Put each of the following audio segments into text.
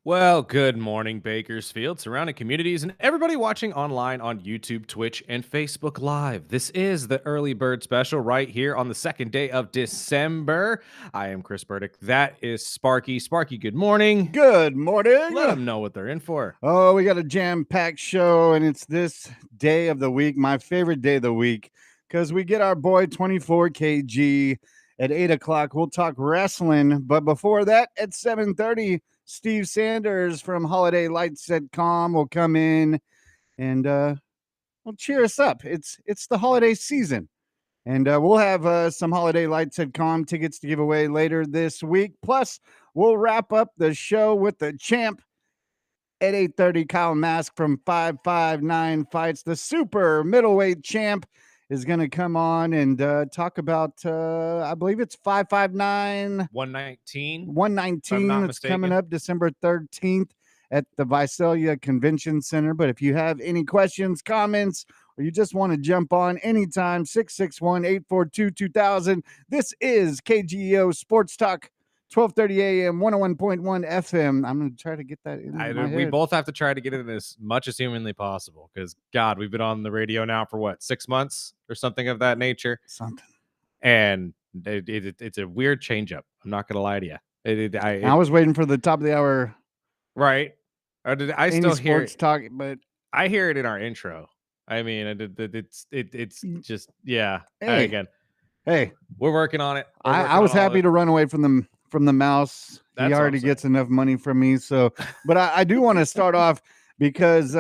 Well, good morning, Bakersfield, surrounding communities, and everybody watching online on YouTube, Twitch, and Facebook Live. This is the Early Bird Special right here on the second day of December. I am Chris Burdick. That is Sparky. Sparky, good morning. Good Let morning. them know what they're in for. Oh, we got a jam-packed show, and it's this day of the week, my favorite day of the week, because we get our boy 24 kg at 8 o'clock. We'll talk wrestling, but before that, at 7:30, Steve Sanders from Holiday Lights at Com will come in and will cheer us up. It's the holiday season. And we'll have some Holiday Lights at Com tickets to give away later this week. Plus, we'll wrap up the show with the champ at 8:30. Kyle Mask from 559 Fights, the super middleweight champ, is going to come on and talk about, I believe it's 559 119. 119. It's coming up December 13th at the Visalia Convention Center. But if you have any questions, comments, or you just want to jump on anytime, 661-842-2000. This is KGEO Sports Talk, 12:30 a.m., 101.1 FM. I'm going to try to get that in my head. We both have to try to get it in as much as humanly possible because, God, we've been on the radio now for what, 6 months or something of that nature? Something. And it's a weird change up. I'm not going to lie to you. I was waiting for the top of the hour. Right. I still hear sports talk, but I hear it in our intro. I mean, it's just, yeah. Hey. Again, hey, we're working on it. I was happy to run away from the mouse. That's he already gets enough money from me. So, but I do want to start off because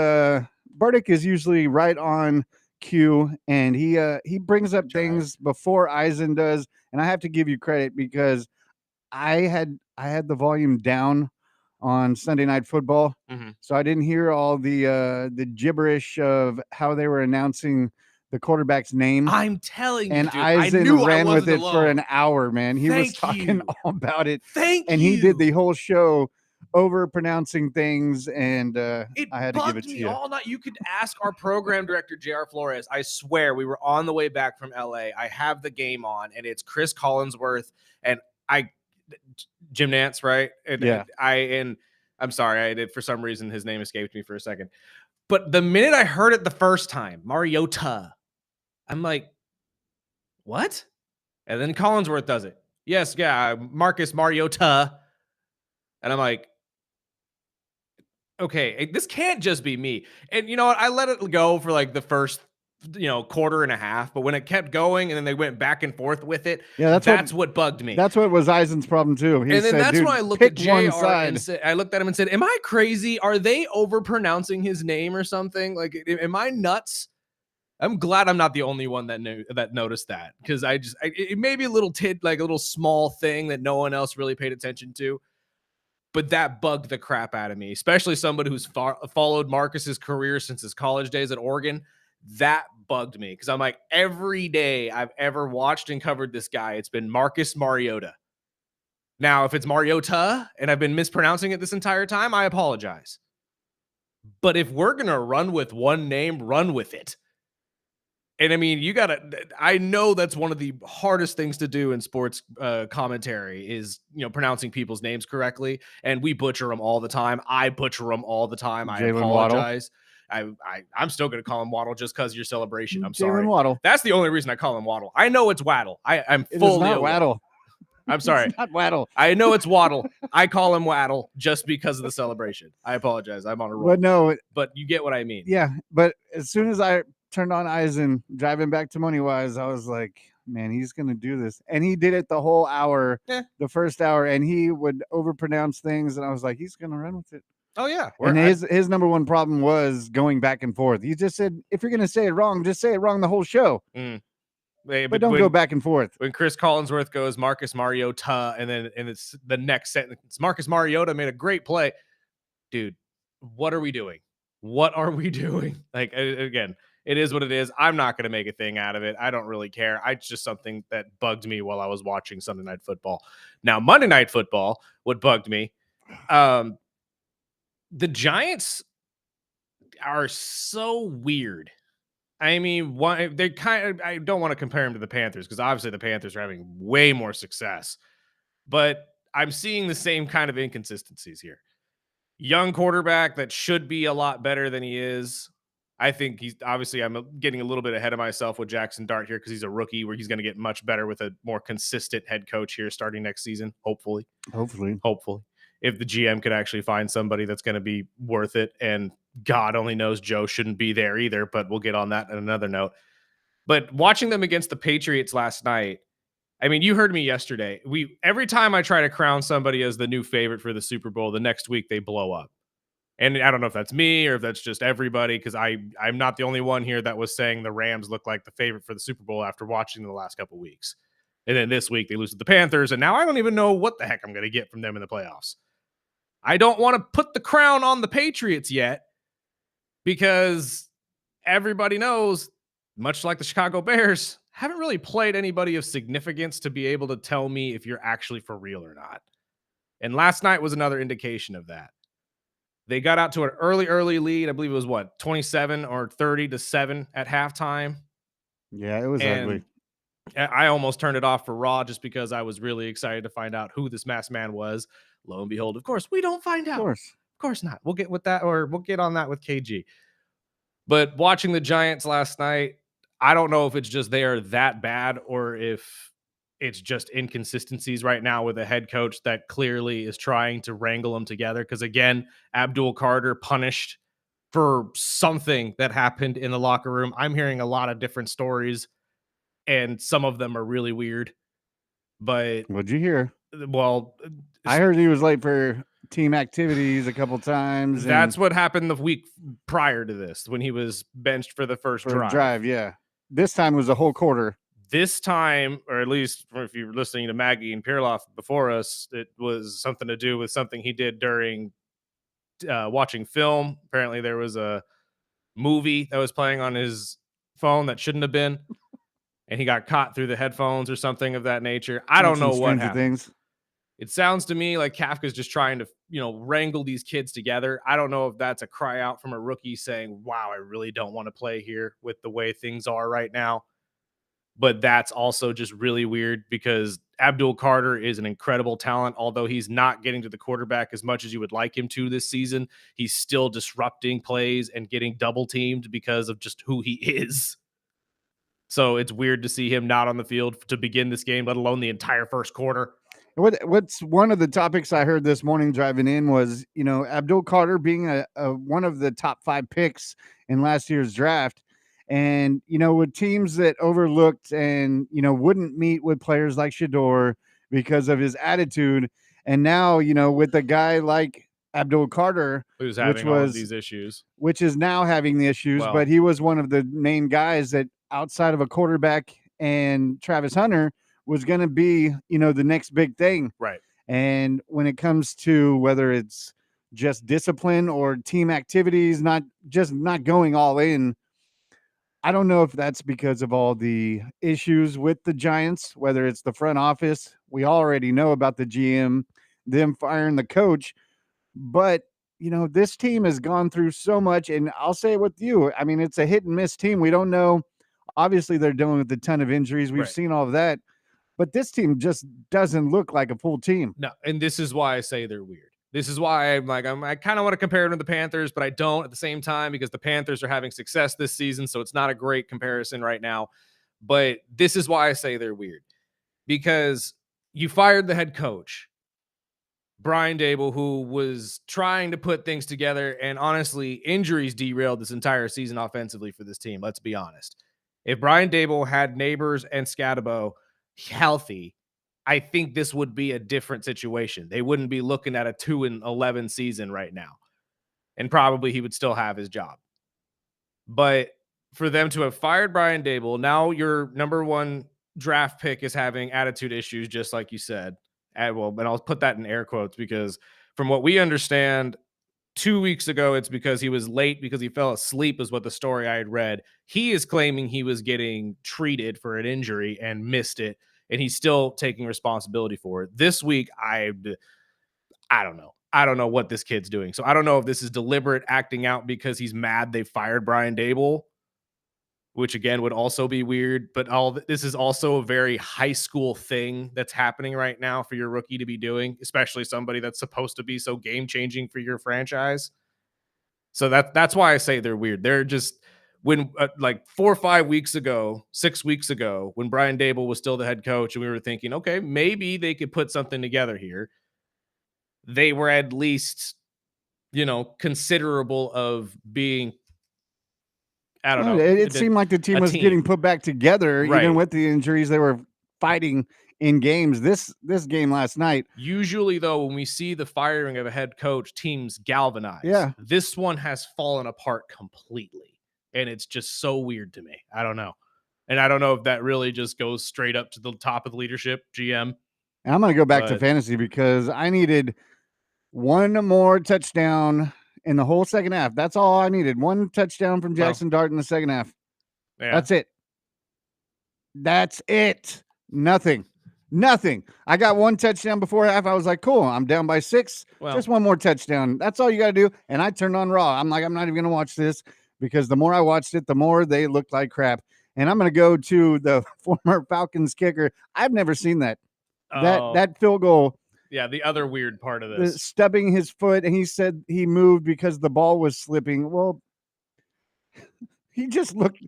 Burdick is usually right on cue, and he brings up things before Eisen does, and I have to give you credit because I had the volume down on Sunday Night Football, so I didn't hear all the gibberish of how they were announcing the quarterback's name. I'm telling you, and dude, Eisen ran with it for an hour, man. He was talking all about it. And he did the whole show over pronouncing things, and I had to give it to you all night. You could ask our program director, JR Flores. I swear, we were on the way back from LA. I have the game on, and it's Chris Collinsworth and Jim Nance, right? And, yeah. I'm sorry, for some reason his name escaped me for a second. But the minute I heard it the first time, Mariota, I'm like, what? And then Collinsworth does it. Yes, yeah, Marcus Mariota. And I'm like, okay, this can't just be me. And you know what? I let it go for like the first, quarter and a half. But when it kept going and then they went back and forth with it, yeah, that's what bugged me. That's what was Eisen's problem too. And then that's when I looked at JR and I looked at him and said, am I crazy? Are they over pronouncing his name or something? Like, am I nuts? I'm glad I'm not the only one that noticed that, because it may be a little like a little small thing that no one else really paid attention to, but that bugged the crap out of me, especially somebody who's followed Marcus's career since his college days at Oregon. That bugged me because I'm like, every day I've ever watched and covered this guy, it's been Marcus Mariota. Now, if it's Mariota and I've been mispronouncing it this entire time, I apologize. But if we're going to run with one name, run with it. And I mean, I know that's one of the hardest things to do in sports commentary is, pronouncing people's names correctly. And we butcher them all the time. I butcher them all the time. I apologize. I'm still going to call him Waddle just because your celebration. I'm sorry. Waddle. That's the only reason I call him Waddle. I know it's Waddle. I'm fully It is not Waddle. I'm sorry. It's not Waddle. I know it's Waddle. I call him Waddle just because of the celebration. I apologize. I'm on a roll. But no. But you get what I mean. Yeah. But as soon as I turned on Eisen driving back to Moneywise, I was like, man, he's going to do this. And he did it the whole hour, the first hour, and he would overpronounce things. And I was like, he's going to run with it. Oh, yeah. And his number one problem was going back and forth. He just said, if you're going to say it wrong, just say it wrong the whole show. But don't go back and forth. When Chris Collinsworth goes Marcus Mariota, and it's the next sentence, Marcus Mariota made a great play. Dude, what are we doing? What are we doing? Like, again, it is what it is. I'm not going to make a thing out of it. I don't really care. It's just something that bugged me while I was watching Sunday Night Football. Now, Monday Night Football, what bugged me, the Giants are so weird. I mean, I don't want to compare them to the Panthers because obviously the Panthers are having way more success, but I'm seeing the same kind of inconsistencies here. young quarterback that should be a lot better than he is. I think he's obviously, I'm getting a little bit ahead of myself with Jackson Dart here because he's a rookie where he's going to get much better with a more consistent head coach here starting next season. Hopefully. If the GM could actually find somebody that's going to be worth it. And God only knows Joe shouldn't be there either, but we'll get on that on another note. But watching them against the Patriots last night, I mean, you heard me yesterday. Every time I try to crown somebody as the new favorite for the Super Bowl, the next week they blow up. And I don't know if that's me or if that's just everybody, because I'm not the only one here that was saying the Rams look like the favorite for the Super Bowl after watching the last couple of weeks. And then this week they lose to the Panthers, and now I don't even know what the heck I'm going to get from them in the playoffs. I don't want to put the crown on the Patriots yet because everybody knows, much like the Chicago Bears, haven't really played anybody of significance to be able to tell me if you're actually for real or not. And last night was another indication of that. They got out to an early lead. I believe it was 27 or 30-7 at halftime. Yeah, it was ugly. I almost turned it off for Raw just because I was really excited to find out who this masked man was. Lo and behold, of course, we don't find out. Of course not. We'll get with that, or we'll get on that with KG. But watching the Giants last night, I don't know if it's just they are that bad or if it's just inconsistencies right now with a head coach that clearly is trying to wrangle them together. Because again, Abdul Carter punished for something that happened in the locker room. I'm hearing a lot of different stories, and some of them are really weird. But what'd you hear? Well, I heard he was late for team activities a couple times. That's what happened the week prior to this when he was benched for the first drive. Yeah. This time was a whole quarter. This time, or at least if you were listening to Maggie and Pirloff before us, it was something to do with something he did during watching film. Apparently there was a movie that was playing on his phone that shouldn't have been, and he got caught through the headphones or something of that nature. I don't know what happened. It sounds to me like Kafka's just trying to, wrangle these kids together. I don't know if that's a cry out from a rookie saying, wow, I really don't want to play here with the way things are right now. But that's also just really weird because Abdul Carter is an incredible talent. Although he's not getting to the quarterback as much as you would like him to this season, he's still disrupting plays and getting double teamed because of just who he is. So it's weird to see him not on the field to begin this game, let alone the entire first quarter. What's one of the topics I heard this morning driving in was, Abdul Carter being a one of the top 5 picks in last year's draft. And, with teams that overlooked and, wouldn't meet with players like Shador because of his attitude. And now, with a guy like Abdul Carter, who's having all of these issues, which is now having the issues, but he was one of the main guys that outside of a quarterback and Travis Hunter was going to be, the next big thing. Right. And when it comes to whether it's just discipline or team activities, not going all in, I don't know if that's because of all the issues with the Giants, whether it's the front office. We already know about the GM, them firing the coach. But, this team has gone through so much. And I'll say it with you. I mean, it's a hit and miss team. We don't know. Obviously, they're dealing with a ton of injuries. We've seen all of that. But this team just doesn't look like a full team. No, and this is why I say they're weird. This is why I kind of want to compare them to the Panthers, but I don't at the same time because the Panthers are having success this season, so it's not a great comparison right now. But this is why I say they're weird. Because you fired the head coach, Brian Daboll, who was trying to put things together, and honestly, injuries derailed this entire season offensively for this team, let's be honest. If Brian Daboll had Neighbors and Scatabo healthy, I think this would be a different situation. They wouldn't be looking at a 2-11 season right now. And probably he would still have his job. But for them to have fired Brian Daboll, now your number 1 draft pick is having attitude issues, just like you said. And I'll put that in air quotes because from what we understand, 2 weeks ago, it's because he was late because he fell asleep is what the story I had read. He is claiming he was getting treated for an injury and missed it. And he's still taking responsibility for it. This week, I don't know. I don't know what this kid's doing. So I don't know if this is deliberate acting out because he's mad they fired Brian Daboll, which again would also be weird. But this is also a very high school thing that's happening right now for your rookie to be doing, especially somebody that's supposed to be so game changing for your franchise. So that's why I say they're weird. They're just when like 4 or 5 weeks ago, 6 weeks ago, when Brian Dable was still the head coach, and we were thinking, okay, maybe they could put something together here. They were at least, considerable of being, I don't Well, know, it seemed like the team a was getting team. put back together, even Right. with the injuries. They were fighting in games. This game last night. Usually, though, when we see the firing of a head coach, teams galvanize. Yeah. This one has fallen apart completely, and it's just so weird to me. I don't know. And I don't know if that really just goes straight up to the top of the leadership, GM. And I'm going to go back to But fantasy because I needed one more touchdown in the whole second half. That's all I needed. One touchdown from Jackson Dart in the second half. yeah, That's it. That's it. Nothing. I got one touchdown before half. I was like, cool, I'm down by 6. Just one more touchdown. That's all you got to do. And I turned on Raw. I'm like, I'm not even going to watch this because the more I watched it, the more they looked like crap. And I'm going to go to the former Falcons kicker. I've never seen that. That field goal. Yeah, the other weird part of this. Stubbing his foot, and he said he moved because the ball was slipping. Well, he just looked.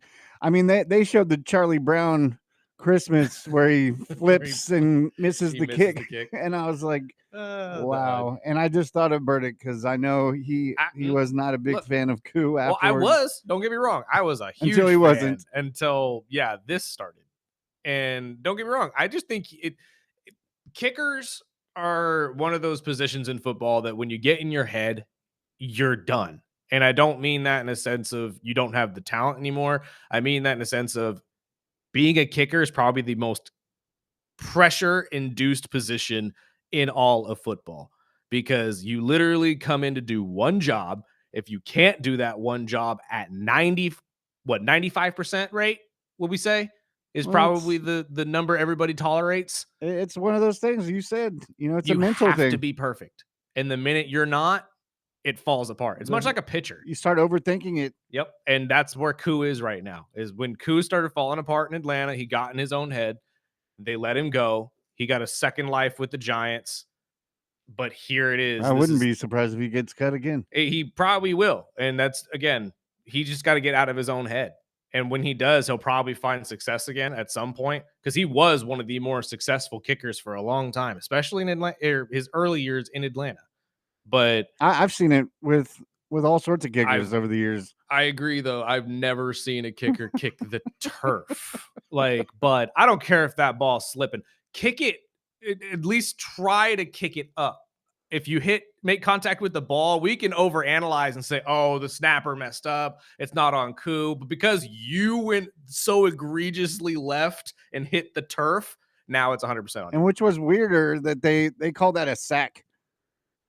I mean, they showed the Charlie Brown Christmas where he flips and misses the kick. And I was like, wow. And I just thought of Burdick because I know he was not a big fan of Koo afterwards. Well, I was. Don't get me wrong. I was a huge until he fan wasn't. Until this started. And don't get me wrong. I just think kickers are one of those positions in football that when you get in your head, you're done. And I don't mean that in a sense of you don't have the talent anymore. I mean that in a sense of being a kicker is probably the most pressure-induced position in all of football because you literally come in to do one job. If you can't do that one job at 95% rate, would we say? Is probably the number everybody tolerates. It's one of those things you said, it's a mental thing. You have to be perfect. And the minute you're not, it falls apart. It's much like a pitcher. You start overthinking it. Yep. And that's where Koo is right now, is when Koo started falling apart in Atlanta, he got in his own head. They let him go. He got a second life with the Giants. But here it is. I wouldn't be surprised if he gets cut again. He probably will. And that's, again, he just got to get out of his own head. And when he does, he'll probably find success again at some point because he was one of the more successful kickers for a long time, especially in Atlanta, his early years in Atlanta. But I've seen it with all sorts of kickers over the years. I agree, though. I've never seen a kicker kick the turf. But I don't care if that ball's slipping. Kick it, at least try to kick it up. If you make contact with the ball, we can overanalyze and say, oh, the snapper messed up. It's not on Koo. But because you went so egregiously left and hit the turf, now it's 100% on. And which was weirder that they called that a sack.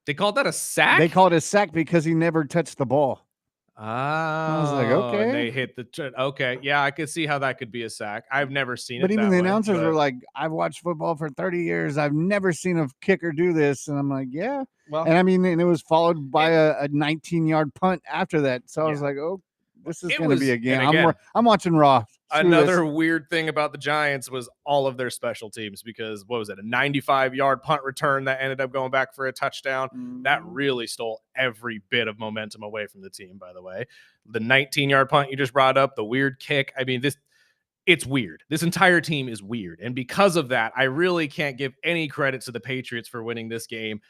They called that a sack? They called it a sack because he never touched the ball. I was like, okay. And they hit okay. Yeah, I could see how that could be a sack. I've never seen it. But even the announcers were like, I've watched football for 30 years. I've never seen a kicker do this. And I'm like, yeah. Well, and I mean, and it was followed by a 19-yard punt after that. So I was like, oh, this is going to be a game. I'm watching Raw. Another weird thing about the Giants was all of their special teams because what was it? A 95-yard punt return that ended up going back for a touchdown. Mm-hmm. That really stole every bit of momentum away from the team, by the way. The 19-yard punt you just brought up, the weird kick. I mean, it's weird. This entire team is weird. And because of that, I really can't give any credit to the Patriots for winning this game.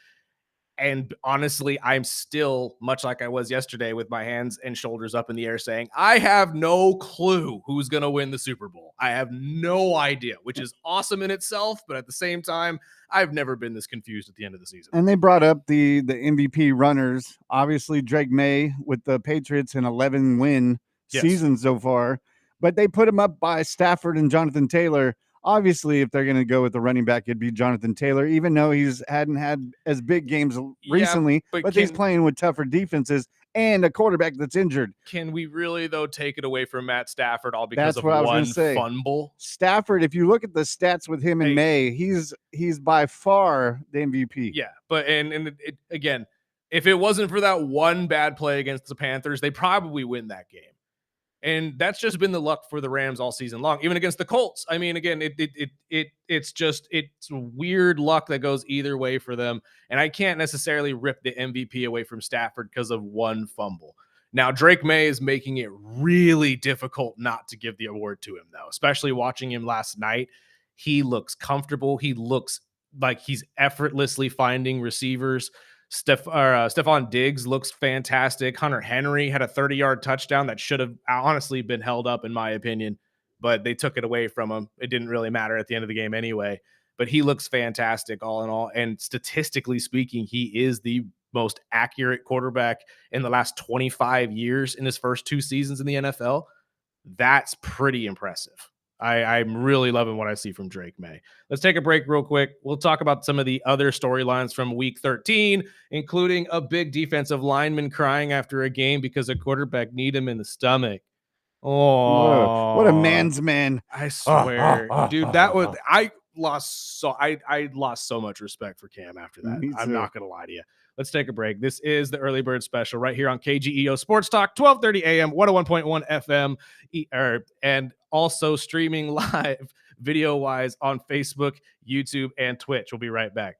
And honestly, I'm still much like I was yesterday with my hands and shoulders up in the air saying, I have no clue who's going to win the Super Bowl. I have no idea, which is awesome in itself. But at the same time, I've never been this confused at the end of the season. And they brought up the MVP runners. Obviously, Drake May with the Patriots in 11-win season so far. But they put him up by Stafford and Jonathan Taylor. Obviously, if they're going to go with the running back, it'd be Jonathan Taylor, even though hadn't had as big games recently, but he's playing with tougher defenses and a quarterback that's injured. Can we really, though, take it away from Matt Stafford all because of one fumble? Stafford, if you look at the stats with him in May, he's by far the MVP. Yeah, but again, if it wasn't for that one bad play against the Panthers, they probably win that game. And that's just been the luck for the Rams all season long, even against the Colts. I mean, again, it's weird luck that goes either way for them. And I can't necessarily rip the MVP away from Stafford because of one fumble. Now, Drake May is making it really difficult not to give the award to him, though, especially watching him last night. He looks comfortable. He looks like he's effortlessly finding receivers. Stephon Diggs looks fantastic. Hunter Henry had a 30-yard touchdown that should have honestly been held up, in my opinion, but they took it away from him. It didn't really matter at the end of the game anyway. But he looks fantastic all in all. And statistically speaking, he is the most accurate quarterback in the last 25 years in his first 2 seasons in the NFL. That's pretty impressive. I'm really loving what I see from Drake May. Let's take a break real quick. We'll talk about some of the other storylines from week 13, including a big defensive lineman crying after a game because a quarterback kneed him in the stomach. What a Oh, man's man. I swear, dude, that was I lost so much respect for Cam after that. Me I'm too. not gonna lie to you. Let's take a break. This is the early bird special right here on KGEO Sports Talk, 12:30 a.m., 101.1 FM, and also streaming live video wise on Facebook, YouTube, and Twitch. We'll be right back.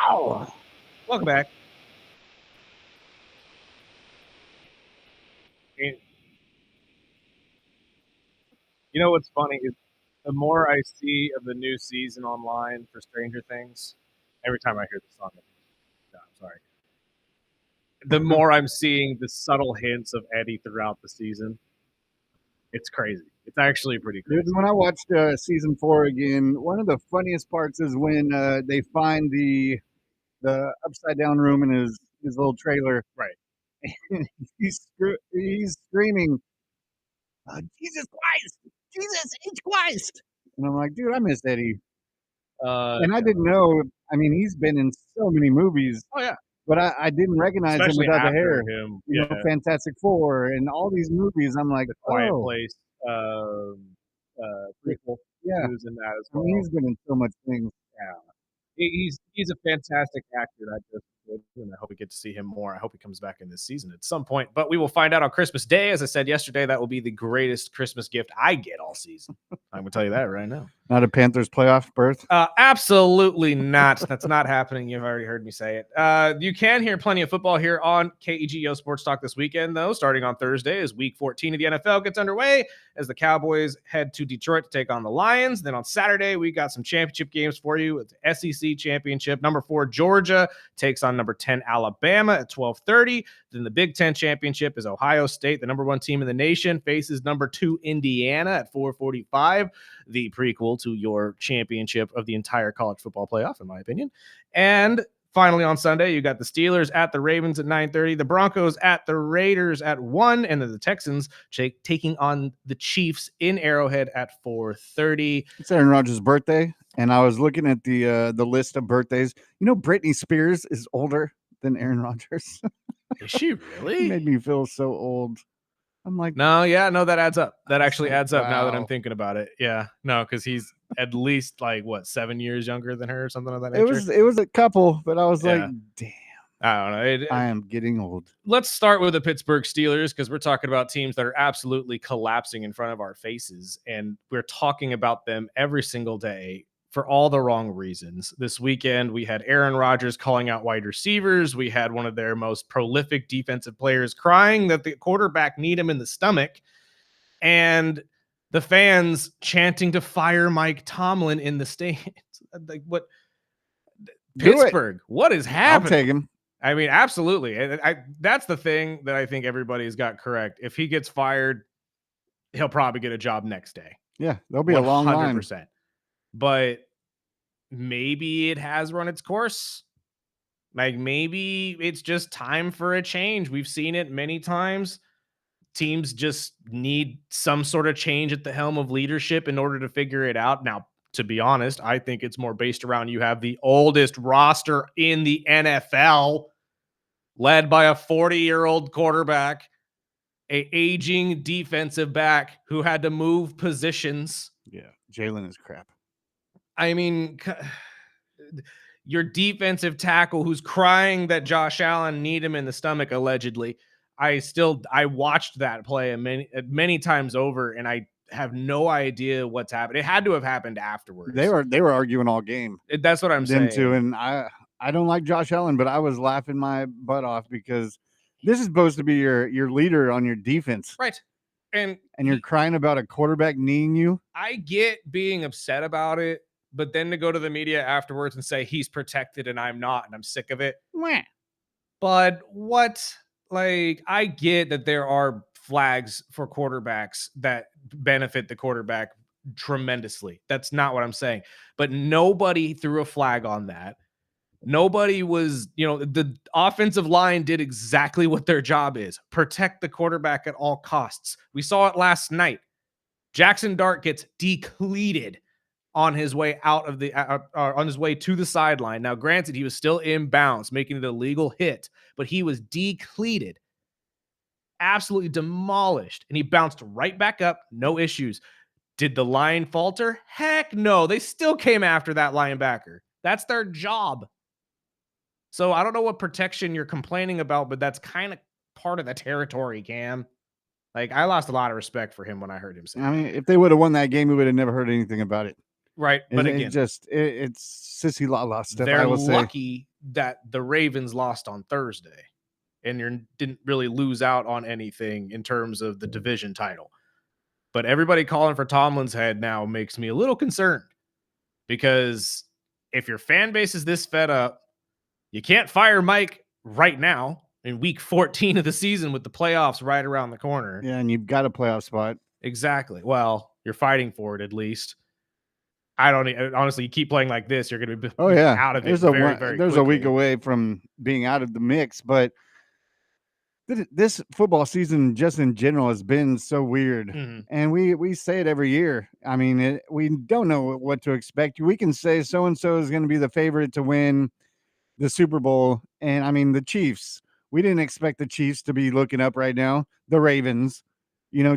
Wow. Welcome back. And you know what's funny is the more I see of the new season online for Stranger Things, every time I hear the song, no, I'm sorry. The more I'm seeing the subtle hints of Eddie throughout the season, it's crazy. It's actually pretty crazy. Dude, when I watched season 4 again, one of the funniest parts is when they find the upside down room in his little trailer. Right. He's screaming, Jesus Christ! Jesus H. Christ! And I'm like, dude, I miss Eddie. And I didn't know. I mean, he's been in so many movies. Oh yeah. But I didn't recognize Especially him without the after hair. him. You know, Fantastic Four and all these movies. I'm like, The Quiet oh, Place prequel. yeah. He was in that as I well. mean, he's been in so much things. Yeah. He's a fantastic actor. And I hope we get to see him more. I hope he comes back in this season at some point. But we will find out on Christmas Day. As I said yesterday, that will be the greatest Christmas gift I get all season. I'm gonna tell you that right now. Not a Panthers playoff berth? Absolutely not. That's not happening. You've already heard me say it. You can hear plenty of football here on KEGO Sports Talk this weekend, though. Starting on Thursday as Week 14 of the NFL gets underway as the Cowboys head to Detroit to take on the Lions. Then on Saturday, we got some championship games for you. It's SEC Championship. Number 4 Georgia takes on number 10 Alabama at 12:30. Then the Big Ten Championship is Ohio State, the number 1 team in the nation, faces number 2 Indiana at 4:45. The prequel to your championship of the entire college football playoff, in my opinion. And finally on Sunday, you got the Steelers at the Ravens at 9:30, the Broncos at the Raiders at 1, and then the Texans taking on the Chiefs in Arrowhead at 4:30. It's Aaron Rodgers' birthday, and I was looking at the list of birthdays. You know, Britney Spears is older than Aaron Rodgers. Is she really? It made me feel so old. I'm like, no, that adds up. That actually adds up now that I'm wow. thinking about it. Yeah, no, because he's at least like what 7 years younger than her or something of that nature. It was a couple, but I was like, Yeah. damn, I don't know. I am getting old. Let's start with the Pittsburgh Steelers because we're talking about teams that are absolutely collapsing in front of our faces, and we're talking about them every single day for all the wrong reasons. This weekend, we had Aaron Rodgers calling out wide receivers. We had one of their most prolific defensive players crying that the quarterback need him in the stomach, and the fans chanting to fire Mike Tomlin in the stands. Like, what? Pittsburgh, what is happening? I'll take him. I mean, absolutely. That's the thing that I think everybody's got correct. If he gets fired, he'll probably get a job next day. Yeah, there'll be a long line. But maybe it has run its course. Like maybe it's just time for a change. We've seen it many times. Teams just need some sort of change at the helm of leadership in order to figure it out. Now, to be honest, I think it's more based around you have the oldest roster in the NFL, led by a 40-year-old quarterback, a aging defensive back who had to move positions. Yeah, Jalen is crap. I mean, your defensive tackle who's crying that Josh Allen need him in the stomach, allegedly. I watched that play many times over, and I have no idea what's happened. It had to have happened afterwards. They were arguing all game. That's what I'm saying. Too, and I don't like Josh Allen, but I was laughing my butt off because this is supposed to be your leader on your defense, right? And you're crying about a quarterback kneeing you. I get being upset about it, but then to go to the media afterwards and say he's protected and I'm not, and I'm sick of it. Mwah. But what? Like, I get that there are flags for quarterbacks that benefit the quarterback tremendously. That's not what I'm saying. But nobody threw a flag on that. Nobody was, the offensive line did exactly what their job is: protect the quarterback at all costs. We saw it last night. Jackson Dart gets decleated on his way out of on his way to the sideline. Now, granted, he was still in bounds, making it a legal hit, but he was decleated, absolutely demolished, and he bounced right back up, no issues. Did the line falter? Heck no. They still came after that linebacker. That's their job. So I don't know what protection you're complaining about, but that's kind of part of the territory, Cam. Like, I lost a lot of respect for him when I heard him say I mean, if they would have won that game, we would have never heard anything about it. Right. But again, it's sissy la la stuff, I they're will say. lucky that the Ravens lost on Thursday and you didn't really lose out on anything in terms of the division title. But everybody calling for Tomlin's head now makes me a little concerned because if your fan base is this fed up, you can't fire Mike right now in week 14 of the season with the playoffs right around the corner. Yeah, and you've got a playoff spot. Exactly. Well, you're fighting for it at least. I don't honestly, you keep playing like this, you're going to Oh be yeah, out of it very, very there's a week quickly. away from being out of the mix, but this football season, just in general, has been so weird, Mhm. and we say it every year. I mean, we don't know what to expect. We can say so and so is going to be the favorite to win the Super Bowl, and I mean the Chiefs. We didn't expect the Chiefs to be looking up right now. The Ravens,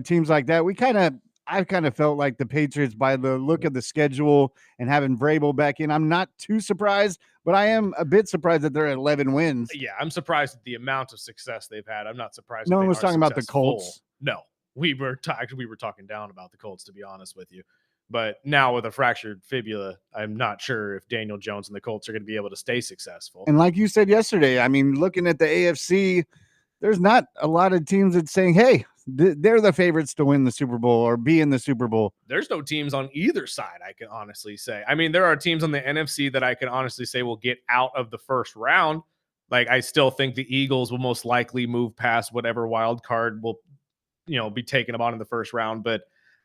teams like that. I kind of felt like the Patriots by the look of the schedule and having Vrabel back in. I'm not too surprised, but I am a bit surprised that they're at 11 wins. Yeah, I'm surprised at the amount of success they've had. I'm not surprised that No one they was are talking about the successful. Colts. No, we were talking down about the Colts, to be honest with you. But now with a fractured fibula, I'm not sure if Daniel Jones and the Colts are going to be able to stay successful. And like you said yesterday, I mean, looking at the AFC, there's not a lot of teams that saying, "Hey, they're the favorites to win the Super Bowl or be in the Super Bowl." There's no teams on either side, I can honestly say. I mean, there are teams on the NFC that I can honestly say will get out of the first round. Like, I still think the Eagles will most likely move past whatever wild card will, be taking them on in the first round. But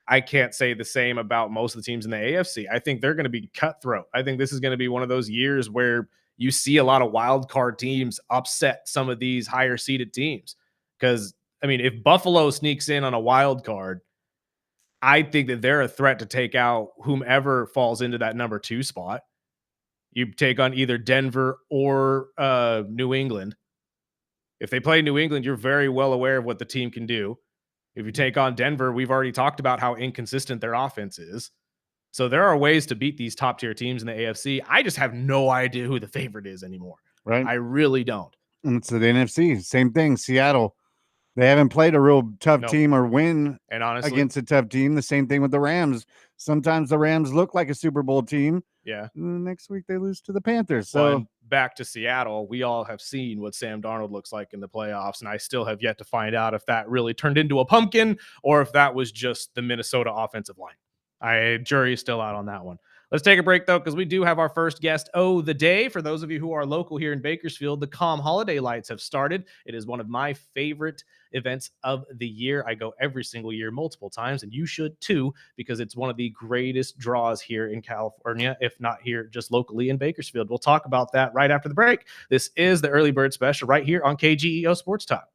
I can't say the same about most of the teams in the AFC. I think they're going to be cutthroat. I think this is going to be one of those years where you see a lot of wild card teams upset some of these higher seeded teams. Because, I mean, if Buffalo sneaks in on a wild card, I think that they're a threat to take out whomever falls into that number 2 spot. You take on either Denver or New England. If they play New England, you're very well aware of what the team can do. If you take on Denver, we've already talked about how inconsistent their offense is. So there are ways to beat these top tier teams in the AFC. I just have no idea who the favorite is anymore. Right? I really don't. And it's the NFC. Same thing. Seattle. They haven't played a real tough Nope. team or win And honestly, against a tough team. The same thing with the Rams. Sometimes the Rams look like a Super Bowl team. yeah. Next week they lose to the Panthers. Well, So and back to Seattle, we all have seen what Sam Darnold looks like in the playoffs, and I still have yet to find out if that really turned into a pumpkin or if that was just the Minnesota offensive line. Jury is still out on that one. Let's take a break though, because we do have our first guest the day. For those of you who are local here in Bakersfield, the Calm Holiday Lights have started. It is one of my favorite events of the year. I go every single year, multiple times, and you should too, because it's one of the greatest draws here in California, if not here just locally in Bakersfield. We'll talk about that right after the break. This is the Early Bird Special right here on KGEO Sports Talk.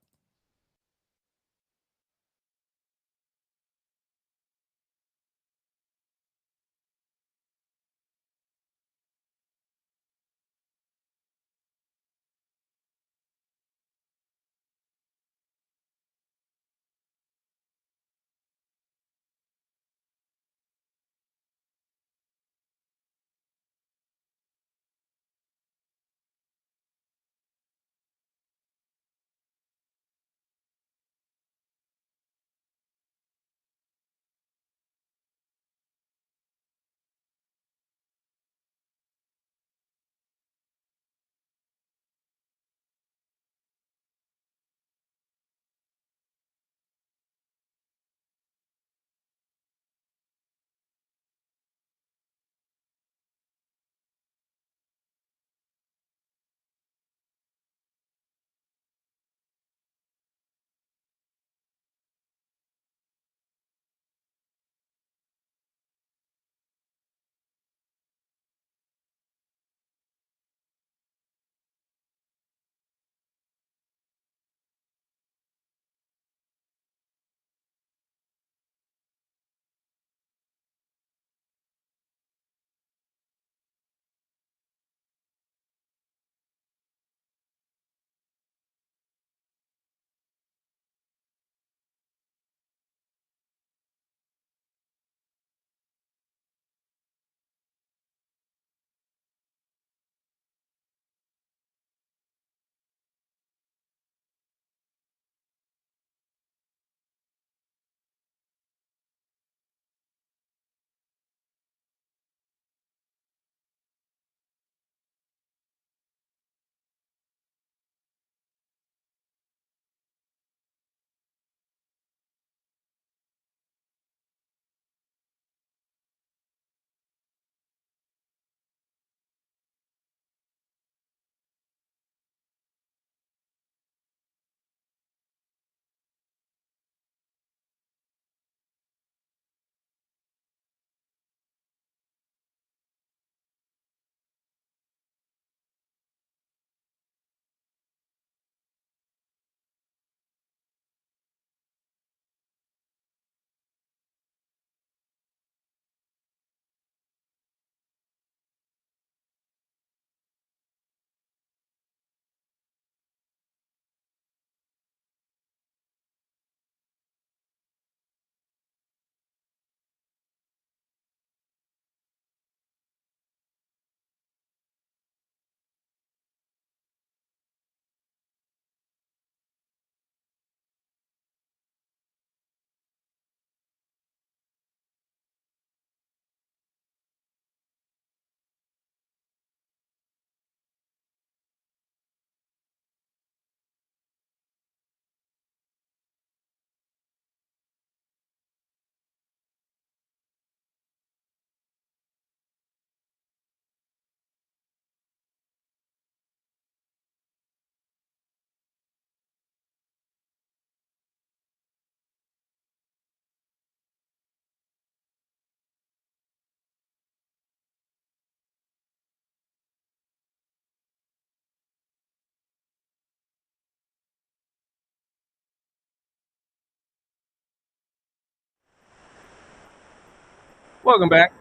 Welcome back.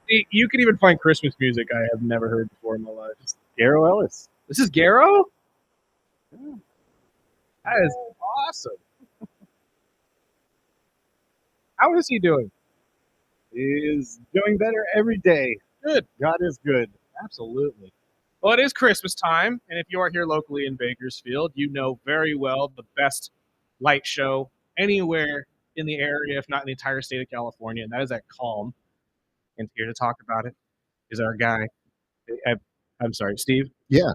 See, you can even find Christmas music I have never heard before in my life. Garrow Ellis. This is Garrow? That is awesome. How is he doing? He is doing better every day. Good. God is good. Absolutely. Well, it is Christmas time, and if you are here locally in Bakersfield, you know very well the best light show anywhere in the area, if not in the entire state of California, and that is at Calm. And here to talk about it is our guy. I'm sorry, Steve. Yeah.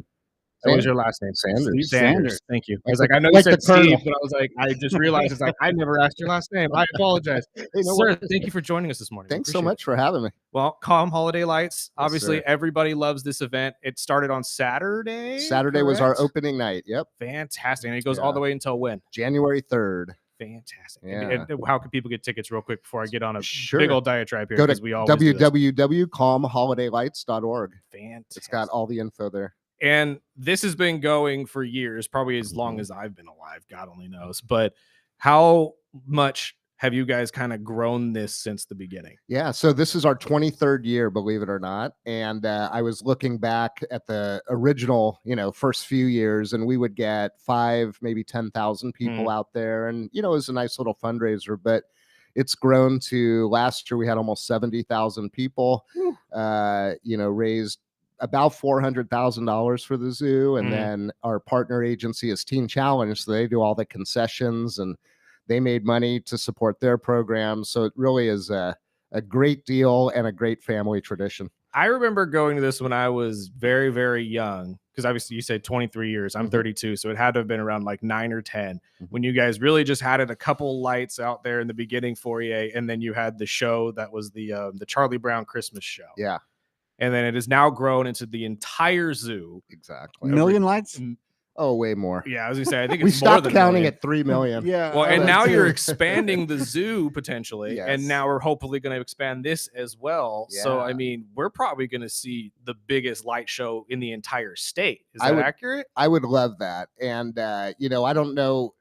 What was your last name? Sanders. Steve Sanders. Thank you. I was Like like, I know you like said the Colonel. Steve, but I was like, I just realized it's like I never asked your last name. I apologize. Sir, thank you for joining us this morning. Thanks so much for having me. Well, Calm Holiday Lights. Yes, Obviously, sir. everybody loves this event. It started on Saturday. Saturday was our correct? opening night. Yep. Fantastic. And it goes all Yeah. the way until when? January 3rd. Fantastic. Yeah. And how can people get tickets real quick before I get on a Sure. big old diatribe here? Go to Because we always do this. www.calmholidaylights.org. Fantastic. It's got all the info there. And this has been going for years, probably as long as I've been alive. God only knows. But how much have you guys kind of grown this since the beginning? Yeah, so this is our 23rd year, believe it or not. And I was looking back at the original, first few years, and we would get 5, maybe 10,000 people out there. And, it was a nice little fundraiser, but it's grown to last year we had almost 70,000 people, raised about $400,000 for the zoo. And then our partner agency is Teen Challenge. So they do all the concessions and they made money to support their program. So it really is a great deal and a great family tradition. I remember going to this when I was very, very young, because obviously you said 23 years. I'm 32, so it had to have been around like 9 or 10 when you guys really just had it a couple lights out there in the beginning foyer, and then you had the show that was the Charlie Brown Christmas show. Yeah. And then it has now grown into the entire zoo. Exactly. Million lights? Oh, way more. Yeah, I was gonna say, I think We it's more stopped than counting million. at 3 million. Yeah. Well, and now too. you're expanding the zoo potentially, Yes. and now we're hopefully going to expand this as well. So, Yeah. I mean, we're probably going to see the biggest light show in the entire state. Is I that would- accurate? I would love that. And, I don't know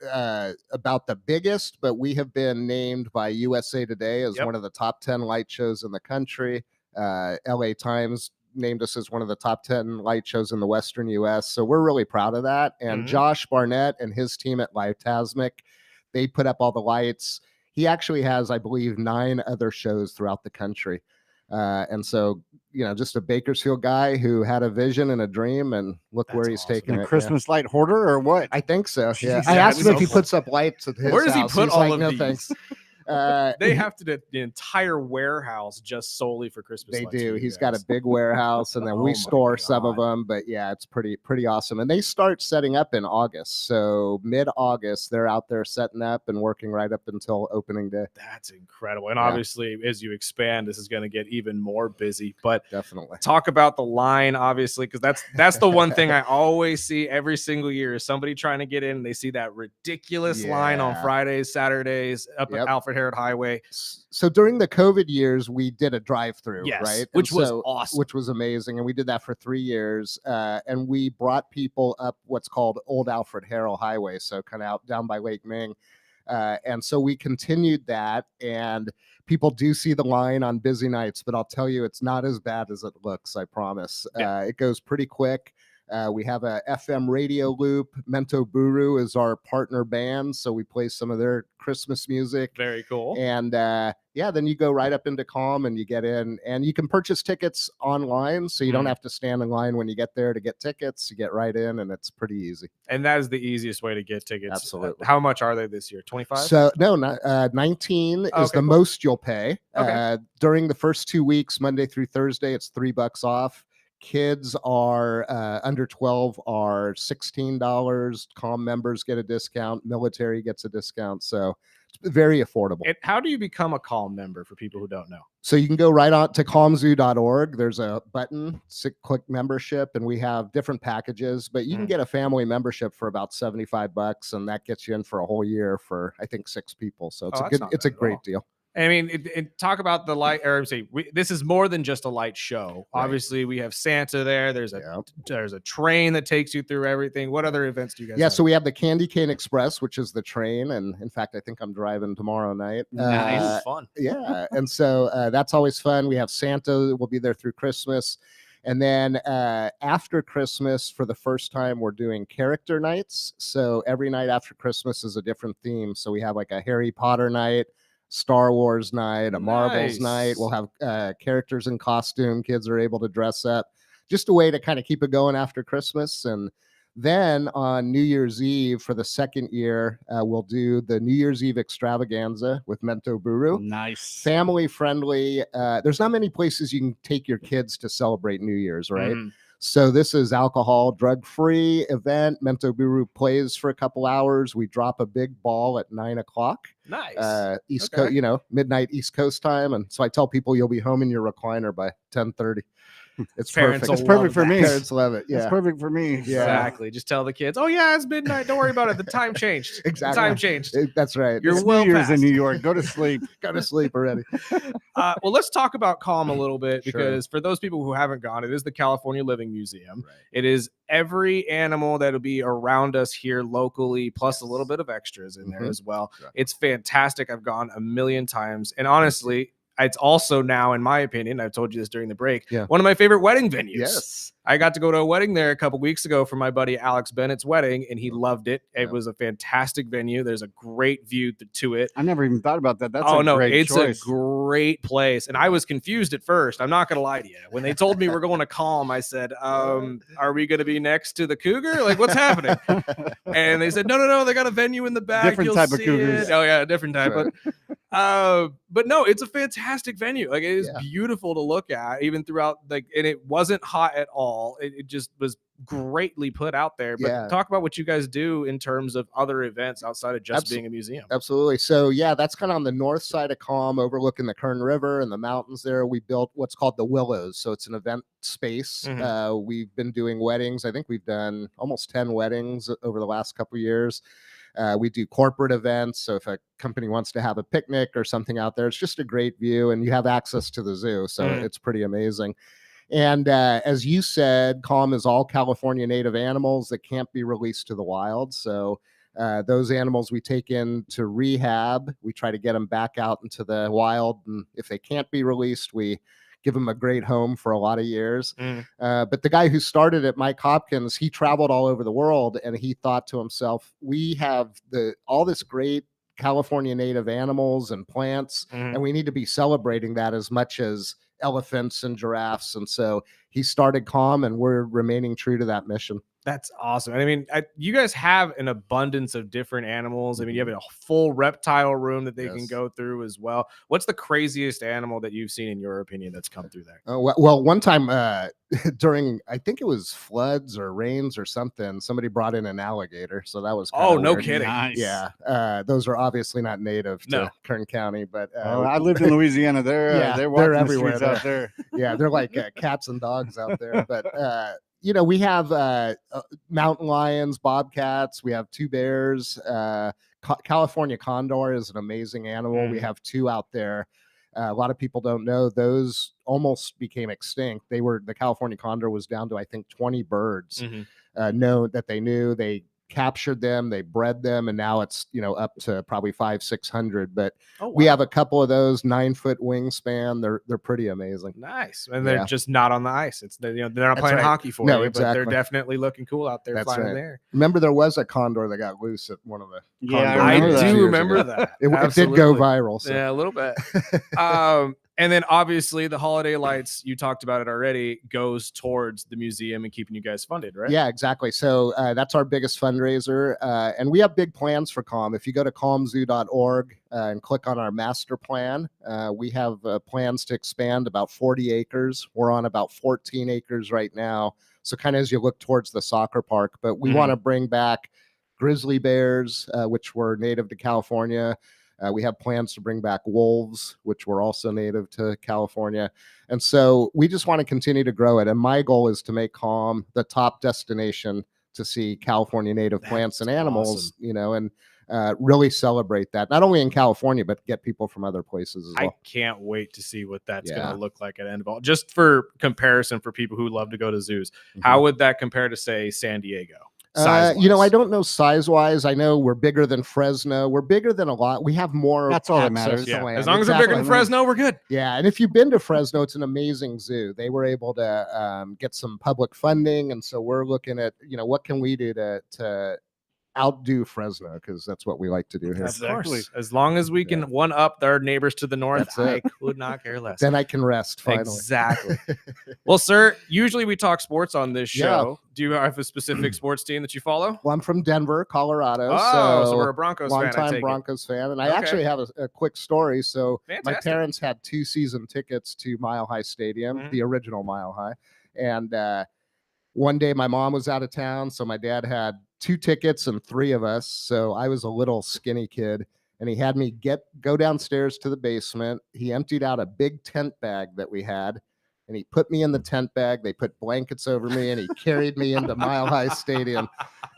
about the biggest, but we have been named by USA Today as one of the top 10 light shows in the country. LA Times named us as one of the top 10 light shows in the Western US. So we're really proud of that. And Josh Barnett and his team at Lightasmic, they put up all the lights. He actually has, I believe, 9 other shows throughout the country. And so, just a Bakersfield guy who had a vision and a dream, and look That's where he's awesome. taking A it. Christmas light hoarder or what? I think so. Yeah. Jeez, I asked him that's if he so puts up lights at his Where does he house. put He's all like, of no these? thanks. They have to do the entire warehouse just solely for Christmas. They lights for do. you He's guys. got a big warehouse, and then Oh we my store some of God. them. But yeah, it's pretty awesome. And they start setting up in August. So mid-August, they're out there setting up and working right up until opening day. That's incredible. And Yeah. obviously, as you expand, this is going to get even more busy. But Definitely. talk about the line, obviously, because that's the one thing I always see every single year is somebody trying to get in. And they see that ridiculous line on Yeah. Fridays, Saturdays up Yep. at Alfred Herod Highway. So during the COVID years, we did a drive-through, Yes, right? which And was so- awesome. which was amazing, and we did that for 3 years. And we brought people up what's called Old Alfred Herod Highway, so kind of out down by Lake Ming. And so we continued that, and people do see the line on busy nights, but I'll tell you, it's not as bad as it looks. I promise. Yeah. It goes pretty quick. We have a FM radio loop. Mento Buru is our partner band, so we play some of their Christmas music. Very cool. And then you go right up into Calm and you get in, and you can purchase tickets online, so you don't have to stand in line when you get there to get tickets. You get right in, and it's pretty easy. And that is the easiest way to get tickets. Absolutely. How much are they this year? 25? So no, 19 is Okay, the cool. most you'll pay. Okay. During the first 2 weeks, Monday through Thursday, it's $3 off. Kids are under 12 are $16. Calm members get a discount. Military gets a discount. So it's very affordable. And how do you become a Calm member for people who don't know? So you can go right on to calmzoo.org. There's a button, click membership, and we have different packages, but you can get a family membership for about $75, and that gets you in for a whole year for, I think, 6 people. So it's Oh, that's not it's a bad at great all. deal. I mean, talk about the light, or say this is more than just a light show. Right. Obviously, we have Santa there. There's a train that takes you through everything. What other events do you guys have? So we have the Candy Cane Express, which is the train, and in fact, I think I'm driving tomorrow night. Nice, fun. Yeah, and so that's always fun. We have Santa. We'll be there through Christmas. And then after Christmas, for the first time, we're doing character nights. So every night after Christmas is a different theme. So we have like a Harry Potter night, Star Wars night, a Marvels night. We'll have characters in costume. Kids are able to dress up. Just a way to kind of keep it going after Christmas. And then on New Year's Eve, for the second year, we'll do the New Year's Eve extravaganza with Mento Buru. Nice. Family friendly. There's not many places you can take your kids to celebrate New Year's, right? So this is alcohol, drug-free event. Mento Buru plays for a couple hours. We drop a big ball at 9:00. Nice. East Coast, midnight East Coast time. And so I tell people you'll be home in your recliner by 10:30. It's Parents perfect. It's perfect for me. Parents love it. Yeah, it's perfect for me. Yeah. Exactly. Just tell the kids, oh yeah, it's midnight. Don't worry about it. The time changed. Exactly. The time changed. That's right. You're It's well New Year's past. in New York. Go to sleep. Go to sleep already. Well, let's talk about Calm a little bit, Sure. because for those people who haven't gone, it is the California Living Museum. Right. It is every animal that'll be around us here locally, plus a little bit of extras in there as well. Right. It's fantastic. I've gone a million times, and honestly, it's also now, in my opinion, I've told you this during the break, one of my favorite wedding venues. Yes. I got to go to a wedding there a couple weeks ago for my buddy Alex Bennett's wedding, and he loved it. It was a fantastic venue. There's a great view to it. I never even thought about that. That's a great choice. A great place. And I was confused at first. I'm not going to lie to you. When they told me we're going to Calm, I said, are we going to be next to the cougar? Like, what's happening? And they said, no, they got a venue in the back. Different type of cougars. Oh yeah, different type. Right. But no, it's a fantastic venue. Like, it is beautiful to look at, even throughout, like, and it wasn't hot at all. It just was greatly put out there. But talk about what you guys do in terms of other events outside of just being a museum. Absolutely. So that's kind of on the north side of Calm, overlooking the Kern River and the mountains there. We built what's called the Willows. So it's an event space. We've been doing weddings. I think we've done almost 10 weddings over the last couple of years. We do corporate events. So if a company wants to have a picnic or something out there, it's just a great view, and you have access to the zoo. So it's pretty amazing. And as you said, Calm is all California native animals that can't be released to the wild. So those animals we take in to rehab. We try to get them back out into the wild. And if they can't be released, we give them a great home for a lot of years. But the guy who started it, Mike Hopkins, he traveled all over the world, and he thought to himself, we have all this great California native animals and plants, and we need to be celebrating that as much as elephants and giraffes. And so he started Calm, and we're remaining true to that mission. That's awesome. I mean, you guys have an abundance of different animals. I mean, you have a full reptile room that they can go through as well. What's the craziest animal that you've seen, in your opinion, that's come through there? Well, one time during, I think it was floods or rains or something, somebody brought in an alligator. So that was no weird. kidding. Nice. Yeah. Those are obviously not native to Kern County, but I lived in Louisiana. They're walking everywhere the streets out there. Yeah, they're like cats and dogs out there. But we have mountain lions, bobcats. We have 2 bears. California condor is an amazing animal. We have 2 out there. A lot of people don't know those almost became extinct. The California condor was down to, I think, 20 birds that they knew. They captured them, they bred them, and now it's up to probably 500-600. But we have a couple of those 9-foot wingspan. They're pretty amazing. Nice. And they're just not on the ice. It's they're not playing hockey for you, but they're definitely looking cool out there flying there. Remember, there was a condor that got loose at one of the I do remember that. It did go viral. So. Yeah, a little bit. And then obviously the holiday lights, you talked about it already, goes towards the museum and keeping you guys funded, right? Yeah, exactly. So that's our biggest fundraiser. And we have big plans for Calm. If you go to calmzoo.org and click on our master plan, we have plans to expand about 40 acres. We're on about 14 acres right now. So kind of as you look towards the soccer park, but we want to bring back grizzly bears, which were native to California. We have plans to bring back wolves, which were also native to California. And so we just want to continue to grow it. And my goal is to make Calm the top destination to see California native plants and animals, and really celebrate that, not only in California, but get people from other places as well. I can't wait to see what that's going to look like at end of all. Just for comparison, for people who love to go to zoos, how would that compare to, say, San Diego? I don't know size-wise. I know we're bigger than Fresno. We're bigger than a lot. We have more. That's all that matters. To land. As long as we're bigger than Fresno, we're good. Yeah, and if you've been to Fresno, it's an amazing zoo. They were able to get some public funding, and so we're looking at what can we do to outdo Fresno, because that's what we like to do here. Exactly. As long as we can one up our neighbors to the north, I could not care less. Then I can rest finally. Exactly. Well, sir, usually we talk sports on this show. Do you have a specific sports team that you follow? Well, I'm from Denver, Colorado. So we're a Broncos fan. Long-time Broncos fan. And I actually have a quick story. So my parents had 2 season tickets to Mile High Stadium, the original Mile High. And one day my mom was out of town, so my dad had 2 tickets and 3 of us. So I was a little skinny kid, and he had me go downstairs to the basement. He emptied out a big tent bag that we had, and he put me in the tent bag. They put blankets over me, and he carried me into Mile High Stadium.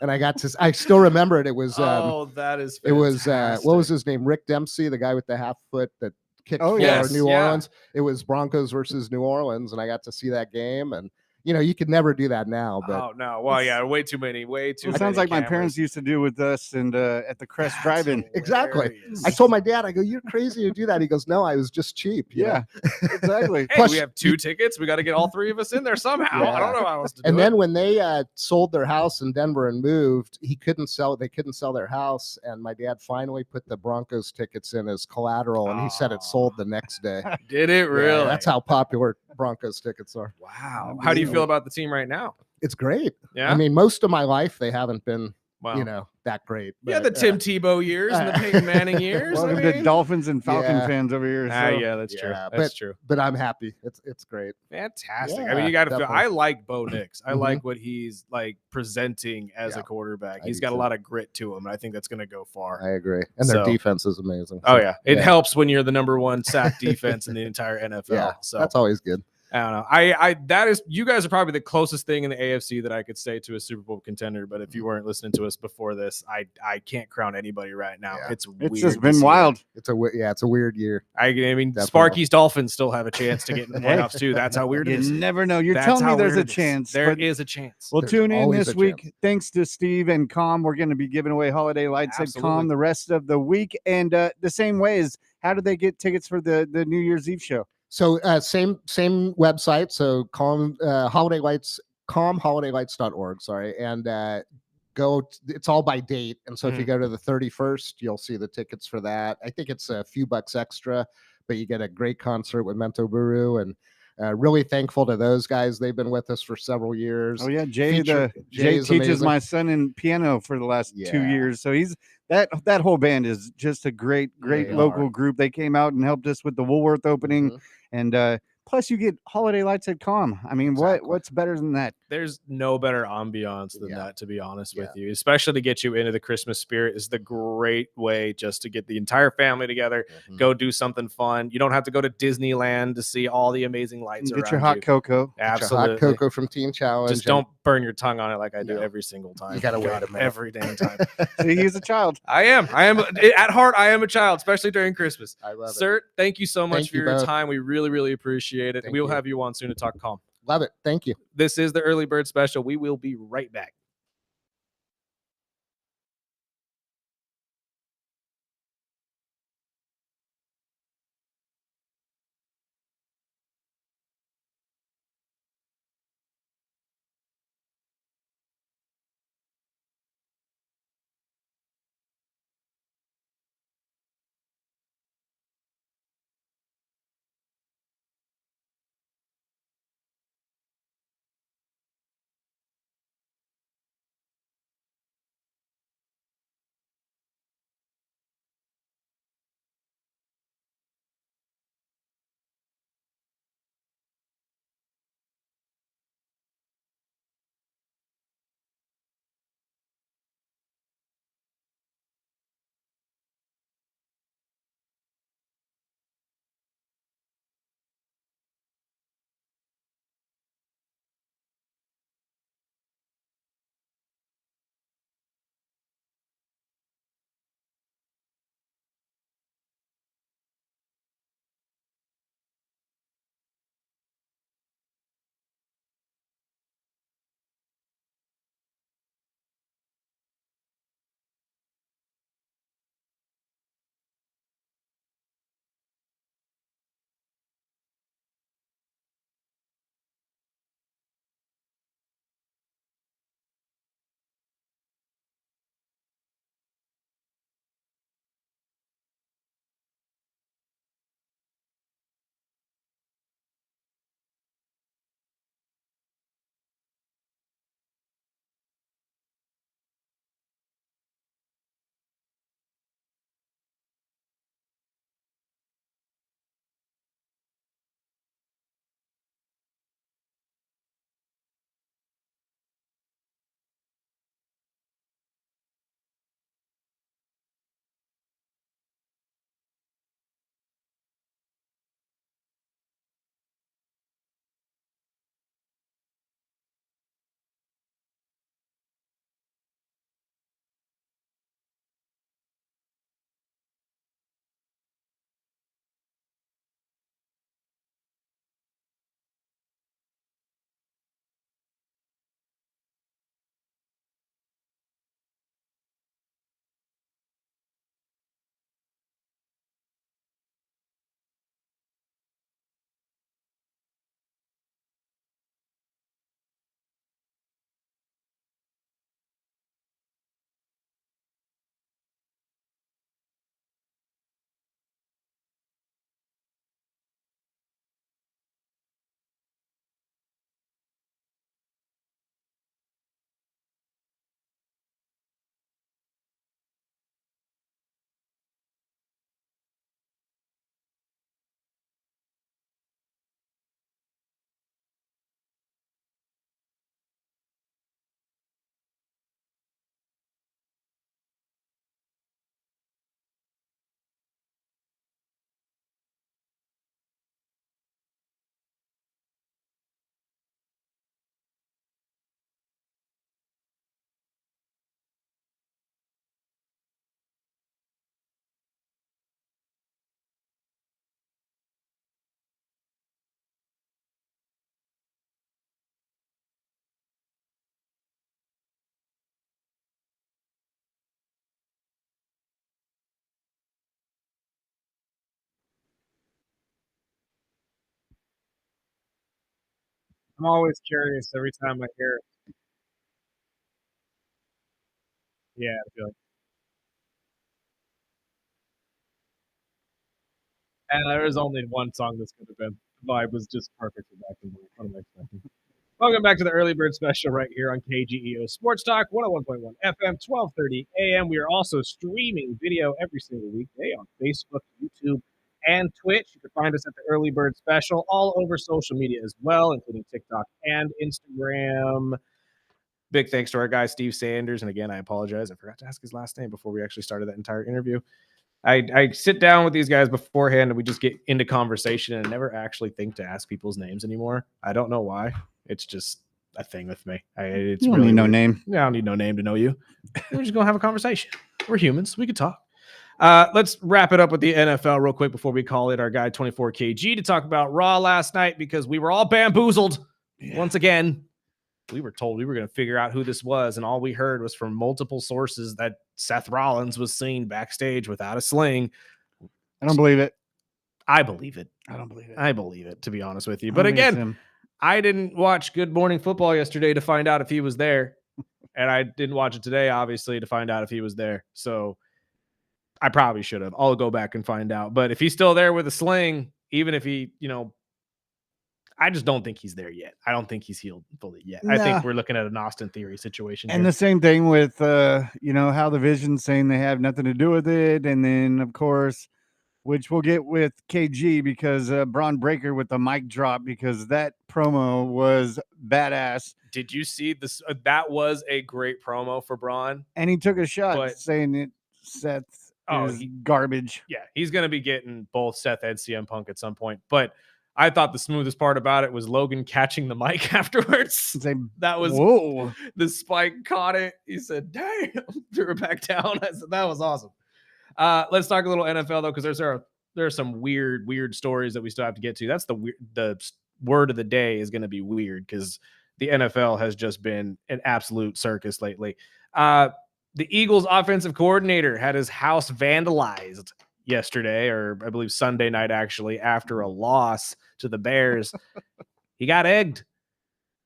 And I still remember it. It was that is fantastic. It was what was his name? Rick Dempsey, the guy with the half foot that kicked for New Orleans. It was Broncos versus New Orleans, and I got to see that game. And you could never do that now. But no. Well, way too many. It sounds like my parents used to do with us and at the Crest Drive-In. Exactly. I told my dad, I go, "You're crazy to do that." He goes, "No, I was just cheap." Yeah, exactly. Hey, we have 2 tickets. We got to get all 3 of us in there somehow. I don't know how else to do it. And then when they sold their house in Denver and moved, they couldn't sell their house. And my dad finally put the Broncos tickets in as collateral, and he said it sold the next day. Did it really? Yeah, that's how popular Broncos tickets are. Wow. How do you feel about the team right now? It's great. Yeah. I mean, most of my life they haven't been that great. But, the Tim Tebow years and the Peyton Manning years. Welcome to Dolphins and Falcon fans over here. Yeah, that's true. That's true. But I'm happy. It's great. Fantastic. Yeah, I mean, you got to feel. definitely. I like Bo Nix. I like what he's like presenting as a quarterback. He's got a lot of grit to him, and I think that's going to go far. I agree. And their defense is amazing. Oh yeah, it helps when you're the number 1 sack defense in the entire NFL. Yeah, so that's always good. I don't know. That is, you guys are probably the closest thing in the AFC that I could say to a Super Bowl contender. But if you weren't listening to us before this, I can't crown anybody right now. Yeah. It's just been wild. It's a weird year. I mean, definitely. Sparky's Dolphins still have a chance to get in the playoffs too. That's how weird it is. You never know. You're telling me there's a chance. There is a chance. Well, tune in this week. Thanks to Steve and Com. We're going to be giving away holiday lights at Com the rest of the week. And the same way is, how do they get tickets for the New Year's Eve show? So same website. So holiday lights, comholidaylights.org. Sorry. And it's all by date. And so if you go to the 31st, you'll see the tickets for that. I think it's a few bucks extra, but you get a great concert with Mento Buru, and really thankful to those guys. They've been with us for several years. Oh yeah. Jay teaches amazing. My son in piano for the last 2 years. So he's that whole band is just a great local group. They came out and helped us with the Woolworth opening. And plus you get holiday lights at Com. I mean, what's better than that? There's no better ambiance than that, to be honest with you, especially to get you into the Christmas spirit. Is the great way just to get the entire family together, go do something fun. You don't have to go to Disneyland to see all the amazing lights around you. Get your hot cocoa. Absolutely. Hot cocoa from Teen Challenge. Just don't burn your tongue on it like I do every single time. You got to wait a minute. Every dang time. See, he's a child. I am at heart. I am a child, especially during Christmas. I love it. Sir, thank you so much for your time. We really, really appreciate it. We will have you on soon to talk Com. Love it. Thank you. This is the Early Bird Special. We will be right back. I'm always curious every time I hear. Yeah, I feel like. And there was only one song this could have been. The vibe was just perfect for back in the What am I expecting? Welcome back to the Early Bird Special right here on KGEO Sports Talk 101.1 FM, 1230 AM. We are also streaming video every single weekday on Facebook, YouTube, and Twitch. You can find us at the Early Bird Special all over social media as well, including TikTok and Instagram. Big thanks to our guy, Steve Sanders. And again, I apologize. I forgot to ask his last name before we actually started that entire interview. I sit down with these guys beforehand and we just get into conversation and never actually think to ask people's names anymore. I don't know why. It's just a thing with me. It's you don't really need no weird. name. Yeah, I don't need no name to know you. We're just going to have a conversation. We're humans. We could talk. Let's wrap it up with the NFL real quick before we call it our guy 24KG to talk about Raw last night because we were all bamboozled once again. We were told we were going to figure out who this was, and all we heard was from multiple sources that Seth Rollins was seen backstage without a sling. I don't believe it. I believe it. I don't believe it. I believe it, to be honest with you. But again, I didn't watch Good Morning Football yesterday to find out if he was there, and I didn't watch it today, obviously, to find out if he was there. So I probably should have. I'll go back and find out. But if he's still there with a sling, even if he, I just don't think he's there yet. I don't think he's healed fully yet. I think we're looking at an Austin Theory situation. And the same thing with, how the Vision's saying they have nothing to do with it. And then, of course, which we'll get with KG because Braun Breaker with the mic drop because that promo was badass. Did you see this? That was a great promo for Braun. And he took a shot saying it Seth is garbage. Yeah, he's going to be getting both Seth and CM Punk at some point. But I thought the smoothest part about it was Logan catching the mic afterwards. That was the Spike caught it. He said, "Damn," threw it back down. I said, that was awesome. Let's talk a little NFL though, because there are some weird stories that we still have to get to. That's the word of the day is going to be weird because the NFL has just been an absolute circus lately. The Eagles offensive coordinator had his house vandalized yesterday, or I believe Sunday night, actually, after a loss to the Bears. He got egged.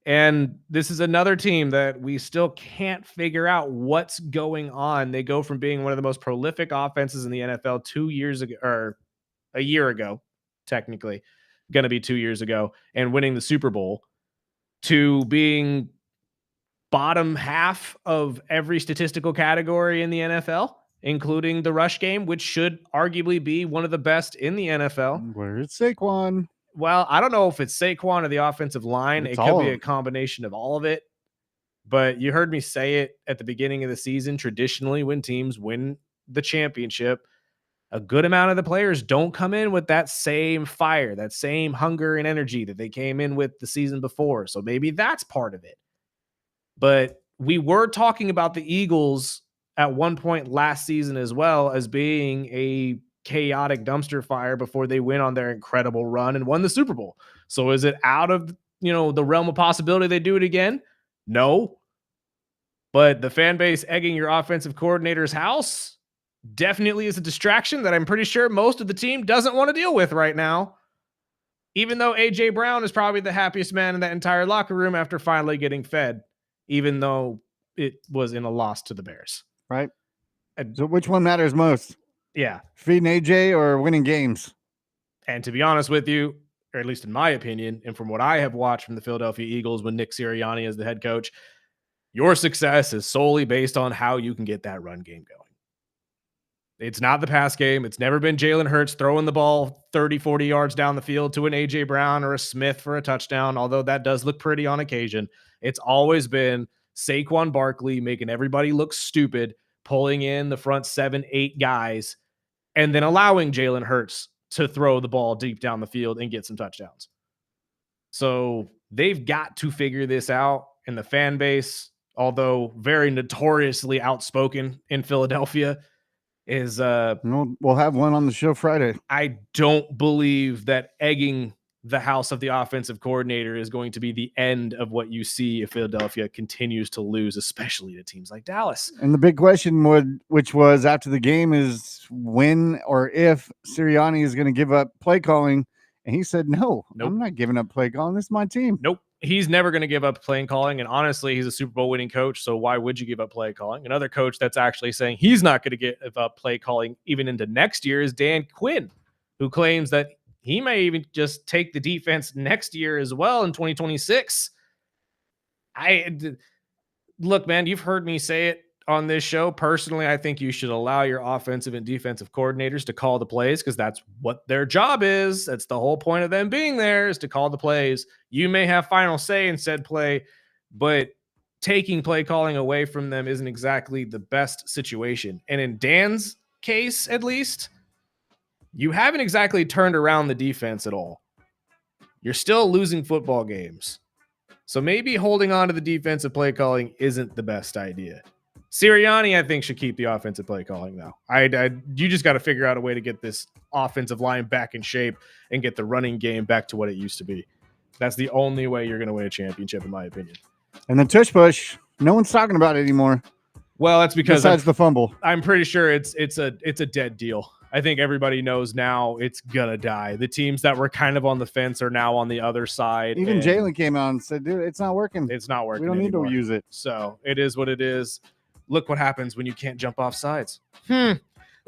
And this is another team that we still can't figure out what's going on. They go from being one of the most prolific offenses in the NFL 2 years ago, or a year ago, technically, going to be 2 years ago, and winning the Super Bowl, to being bottom half of every statistical category in the NFL, including the rush game, which should arguably be one of the best in the NFL. Where's Saquon? Well, I don't know if it's Saquon or the offensive line. It could be a combination of all of it. But you heard me say it at the beginning of the season. Traditionally, when teams win the championship, a good amount of the players don't come in with that same fire, that same hunger and energy that they came in with the season before. So maybe that's part of it. But we were talking about the Eagles at one point last season as well as being a chaotic dumpster fire before they went on their incredible run and won the Super Bowl. So is it out of, the realm of possibility they do it again? No. But the fan base egging your offensive coordinator's house definitely is a distraction that I'm pretty sure most of the team doesn't want to deal with right now. Even though A.J. Brown is probably the happiest man in that entire locker room after finally getting fed, even though it was in a loss to the Bears. Right. So which one matters most? Yeah. Feeding AJ or winning games? And to be honest with you, or at least in my opinion, and from what I have watched from the Philadelphia Eagles when Nick Sirianni is the head coach, your success is solely based on how you can get that run game going. It's not the pass game. It's never been Jalen Hurts throwing the ball 30, 40 yards down the field to an A.J. Brown or a Smith for a touchdown, although that does look pretty on occasion. It's always been Saquon Barkley making everybody look stupid, pulling in the front 7, 8 guys, and then allowing Jalen Hurts to throw the ball deep down the field and get some touchdowns. So they've got to figure this out. And the fan base, although very notoriously outspoken in Philadelphia, is we'll have one on the show Friday. I don't believe that egging the house of the offensive coordinator is going to be the end of what you see if Philadelphia continues to lose, especially to teams like Dallas. And the big question which was after the game is when or if Sirianni is going to give up play calling. And he said, no, Nope. I'm not giving up play calling. This is my team. Nope. he's never going to give up play calling. And honestly, he's a Super Bowl winning coach. So why would you give up play calling? Another coach that's actually saying he's not going to give up play calling even into next year is Dan Quinn, who claims that he may even just take the defense next year as well in 2026. Look, man, you've heard me say it on this show. Personally, I think you should allow your offensive and defensive coordinators to call the plays because that's what their job is. That's the whole point of them being there, is to call the plays. You may have final say in said play, but taking play calling away from them isn't exactly the best situation. And in Dan's case, at least, you haven't exactly turned around the defense at all. You're still losing football games. So maybe holding on to the defensive play calling isn't the best idea. Sirianni, I think, should keep the offensive play calling, though. You just got to figure out a way to get this offensive line back in shape and get the running game back to what it used to be. That's the only way you're going to win a championship, in my opinion. And the tush push, no one's talking about it anymore. Well, that's because besides the fumble, I'm pretty sure it's a dead deal. I think everybody knows now it's gonna die. The teams that were kind of on the fence are now on the other side. Even Jalen came out and said, dude, it's not working. It's not working. We don't need to use it. So it is what it is. Look what happens when you can't jump off sides. Let's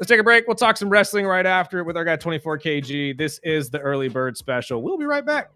take a break. We'll talk some wrestling right after with our guy 24KG. This is the Early Bird Special. We'll be right back.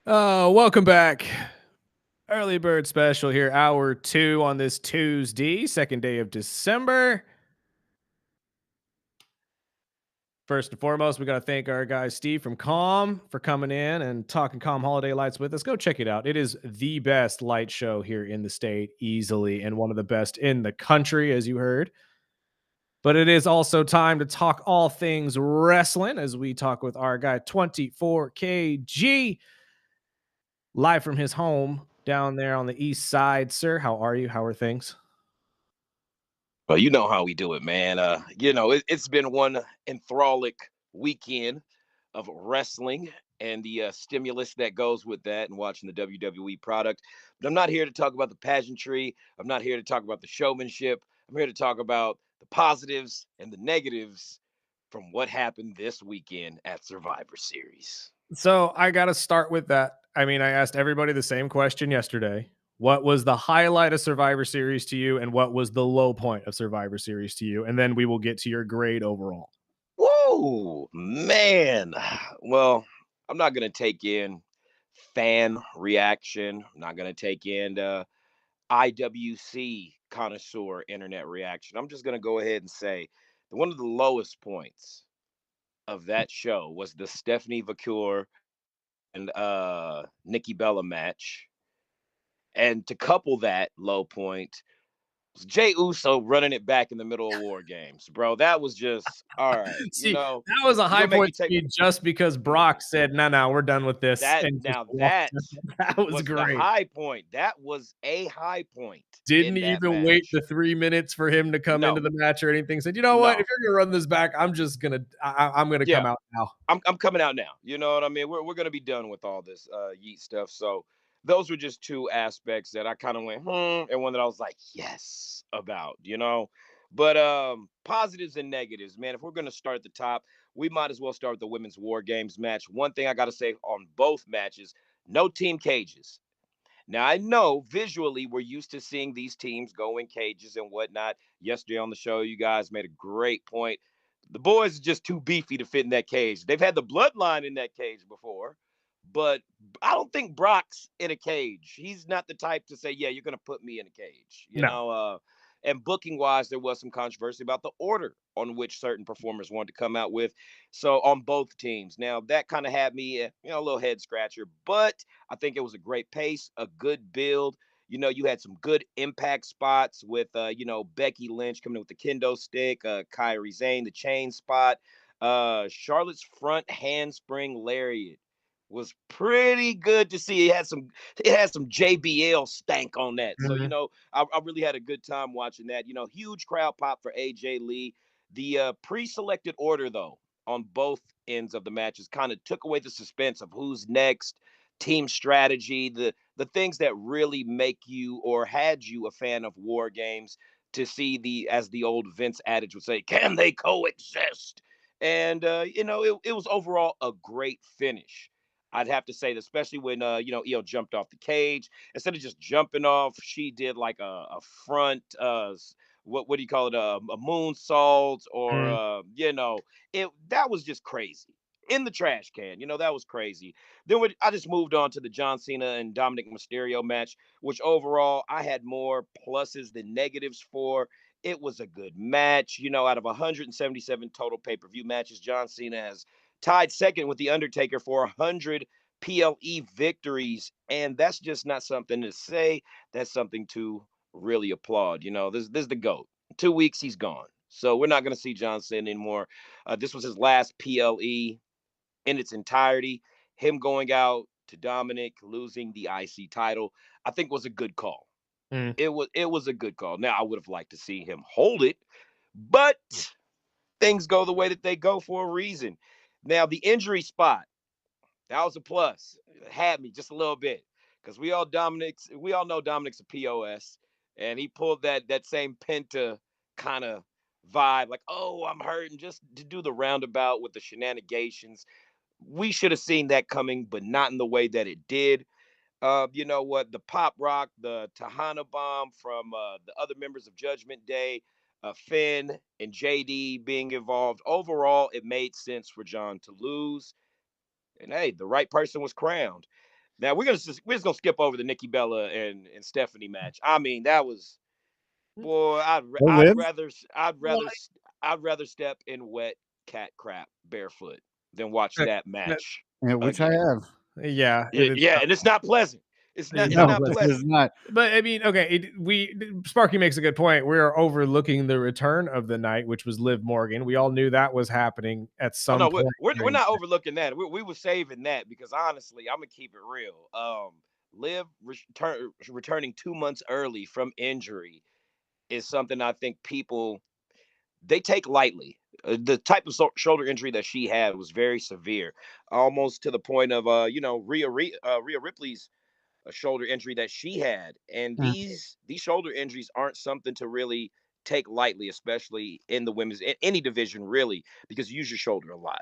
Welcome back. Early bird special here, hour 2 on this Tuesday, second day of December. First and foremost, we got to thank our guy Steve from Calm for coming in and talking Calm Holiday Lights with us. Go check it out. It is the best light show here in the state, easily, and one of the best in the country, as you heard. But it is also time to talk all things wrestling as we talk with our guy 24KG, live from his home down there on the east side. Sir, how are you? How are things? Well, you know how we do it, man. It's been one enthrallic weekend of wrestling and the stimulus that goes with that and watching the WWE product. But I'm not here to talk about the pageantry. I'm not here to talk about the showmanship. I'm here to talk about the positives and the negatives from what happened this weekend at Survivor Series. So I got to start with that. I mean, I asked everybody the same question yesterday. What was the highlight of Survivor Series to you, and what was the low point of Survivor Series to you? And then we will get to your grade overall. Whoa, man. Well, I'm not going to take in fan reaction. I'm not going to take in IWC connoisseur internet reaction. I'm just going to go ahead and say that one of the lowest points of that show was the Stephanie Vacour and Nikki Bella match. And to couple that low point, Jay Uso running it back in the middle of War Games, bro. That was just all right. See, that was a You high gonna make me point to take me just because Brock said, "No, we're done with this," that and just now walked that out. That was was the great. high point. That was a high point Didn't in that even wait the match. 3 minutes for him to come into No, the match or anything. Said, "You know what? If no. you're gonna run this back, I'm just gonna, I'm gonna come Yeah, out now." I'm coming out now. You know what I mean? We're gonna be done with all this yeet stuff. So those were just two aspects that I kind of went, and one that I was like, yes, about. But positives and negatives, man. If we're gonna start at the top, we might as well start with the women's war games match. One thing I gotta say on both matches, no team cages. Now I know visually we're used to seeing these teams go in cages and whatnot. Yesterday on the show, you guys made a great point. The boys are just too beefy to fit in that cage. They've had the bloodline in that cage before, but I don't think Brock's in a cage. He's not the type to say, "Yeah, you're going to put me in a cage." No. And booking wise, there was some controversy about the order on which certain performers wanted to come out with. So on both teams, now that kind of had me, a little head scratcher. But I think it was a great pace, a good build. You had some good impact spots with, Becky Lynch coming in with the kendo stick, Kyrie Zane, the chain spot, Charlotte's front handspring lariat was pretty good to see. It had some JBL stank on that. So, Mhm. I really had a good time watching that. Huge crowd pop for AJ Lee. The pre-selected order, though, on both ends of the matches kind of took away the suspense of who's next, team strategy, the things that really make you or had you a fan of war games to see as the old Vince adage would say, can they coexist? And it was overall a great finish. I'd have to say that, especially when Io jumped off the cage. Instead of just jumping off, she did like a front what do you call it, a moonsault, or Mhm. it that was just crazy in the trash can. That was crazy. Then I just moved on to the John Cena and Dominic Mysterio match, which overall I had more pluses than negatives for. It was a good match. Out of 177 total pay-per-view matches, John Cena has tied second with The Undertaker for 100 PLE victories. And that's just not something to say. That's something to really applaud. This is the GOAT. 2 weeks, he's gone. So we're not going to see John Cena anymore. This was his last PLE in its entirety. Him going out to Dominic, losing the IC title, I think was a good call. Mhm. It was a good call. Now I would have liked to see him hold it, but things go the way that they go for a reason. Now the injury spot, that was a plus. It had me just a little bit because we all know Dominic's a POS, and he pulled that same Penta kind of vibe, like, oh, I'm hurting, just to do the roundabout with the shenanigans. We should have seen that coming, but not in the way that it did. You know what? The pop rock, the Tahana bomb from the other members of Judgment Day, Finn and JD being involved. Overall, it made sense for John to lose. And hey, the right person was crowned. Now we're just gonna skip over the Nikki Bella and Stephanie match. I mean, that was, boy. I'd rather step in wet cat crap barefoot than watch that match which I again. have. Yeah, Yeah, and it's not pleasant. It's not. It's No, not this is pleasant. not. But I mean, okay, Sparky makes a good point. We are overlooking the return of the night, which was Liv Morgan. We all knew that was happening at Oh some no, point. we're not overlooking that. We were saving that because honestly, I'm gonna keep it real. Liv returning 2 months early from injury is something I think people they take lightly. The type of shoulder injury that she had was very severe, almost to the point of Rhea Ripley's a shoulder injury that she had. And Mm. these shoulder injuries aren't something to really take lightly, especially in the women's in any division, really, because you use your shoulder a lot.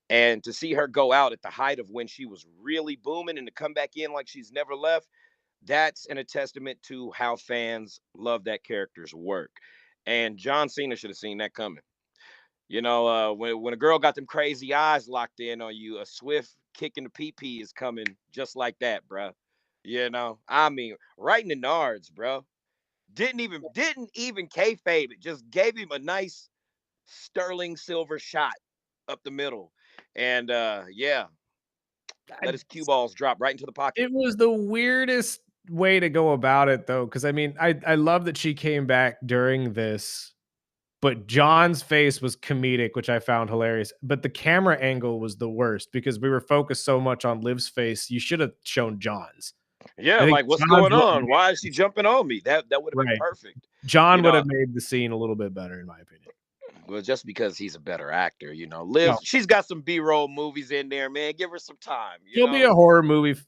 And to see her go out at the height of when she was really booming and to come back in like she's never left, that's a testament to how fans love that character's work. And John Cena should have seen that coming. When a girl got them crazy eyes locked in on you, a swift kick in the PP is coming just like that, bro. I mean, right in the nards, bro. Didn't even kayfabe it. Just gave him a nice sterling silver shot up the middle, and yeah, let his cue balls drop right into the pocket. It was the weirdest way to go about it, though, because I mean, I love that she came back during this, but John's face was comedic, which I found hilarious. But the camera angle was the worst because we were focused so much on Liv's face. You should have shown John's. Yeah, I think like what's John's going on? Why is she jumping on me? That would have been right. perfect. John You would know, have made the scene a little bit better, in my opinion. well, just because he's a better actor, Liv, No. she's got some B-roll movies in there, man. Give her some time. She'll be a horror movie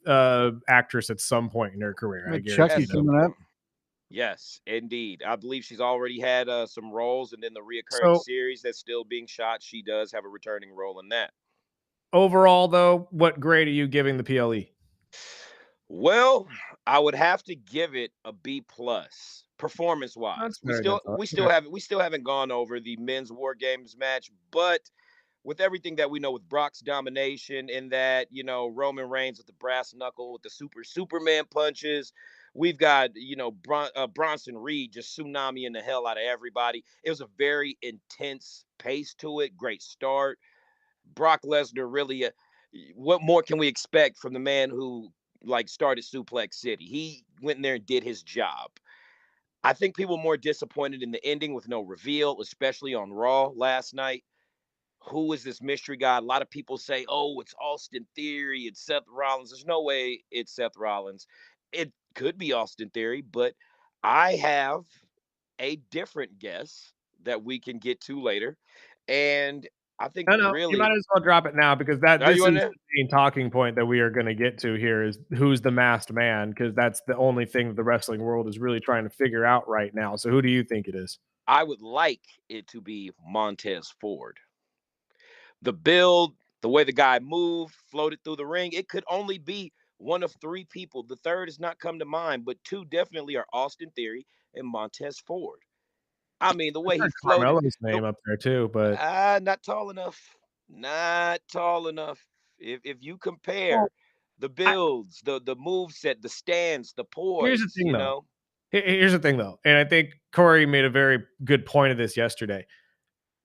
actress at some point in her career. I guarantee Chucky coming up. Yes, indeed. I believe she's already had some roles, and then the reoccurring So series that's still being shot, she does have a returning role in that. overall, though, what grade are you giving the PLE? Well, I would have to give it a B plus performance wise. That's We very still good thought. we still haven't we still haven't gone over the men's War Games match, but with everything that we know with Brock's domination in that, Roman Reigns with the brass knuckle, with the Superman punches. We've got, Bronson Reed just tsunamiing the hell out of everybody. It was a very intense pace to it. Great start. Brock Lesnar really, what more can we expect from the man who started Suplex City? He went in there and did his job. I think people were more disappointed in the ending with no reveal, especially on Raw last night. Who is this mystery guy? A lot of people say, oh, it's Austin Theory, it's Seth Rollins. There's no way it's Seth Rollins. It could be Austin Theory, but I have a different guess that we can get to later. And I think No, you really, might as well drop it now because are this you is on the there? main talking point that we are going to get to here is who's the masked man, because that's the only thing that the wrestling world is really trying to figure out right now. So who do you think it is? I would like it to be Montez Ford. The build, the way the guy moved, floated through the ring, it could only be one of three people. The third has not come to mind, but two definitely are Austin Theory and Montez Ford. I mean, the I way he heard floated, Carmelo's name up there too, but not tall enough. Not tall enough. If you well, compare the I, builds, the move set, the stance, the here's the poise, thing though. Here's the thing though, and I think Corey made a very good point of this yesterday.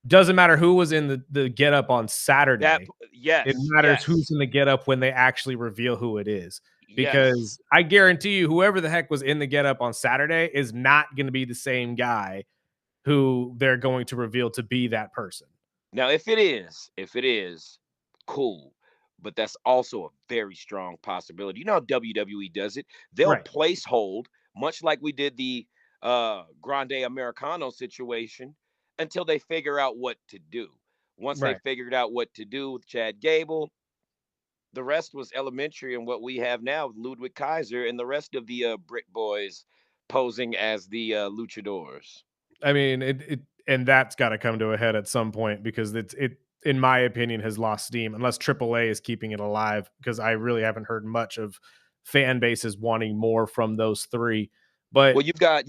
Doesn't matter who was in the get up on that Saturday. It yes, matters who's yes, in the get up when they actually reveal who it is. yes. Because I guarantee you, whoever the heck was in the get up on Saturday is not going to be the same guy who they're going to reveal to be that person. Now, if it is, cool. But that's also a very strong possibility. You know how WWE does it? They'll Right. place hold, much like we did the Grande Americano situation, until they figure out what to do. Once they Right. figured out what to do with Chad Gable, the rest was elementary. And what we have now, Ludwig Kaiser and the rest of the Brit boys posing as the luchadors. I mean, and that's got to come to a head at some point because it in my opinion has lost steam unless AAA is keeping it alive, because I really haven't heard much of fan bases wanting more from those three. But Well, you've got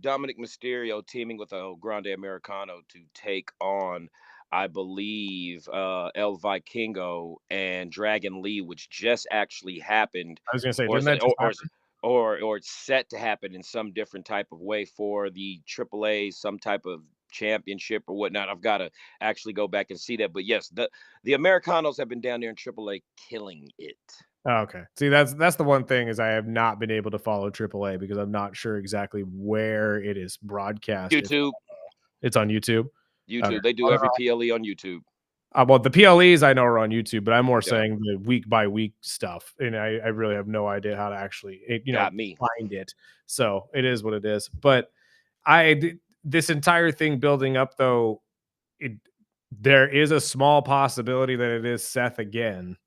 Dominic Mysterio teaming with a Grande Americano to take on I believe El Vikingo and Dragon Lee, which just actually happened, I was gonna say, or didn't is that it- just or happen? or it's set to happen in some different type of way for the AAA, some type of championship or whatnot. I've got to actually go back and see that. But yes, the Americanos have been down there in AAA killing it. Oh, okay. See, that's the one thing is I have not been able to follow AAA because I'm not sure exactly where it is broadcast. If YouTube, it's on YouTube. Okay. YouTube, they do every PLE on YouTube. Well, the PLEs I know are on YouTube, but I'm more Yep, saying the week by week stuff, and I really have no idea how to actually, got me. find it. So it is what it is. But this entire thing building up though, it there is a small possibility that it is Seth again.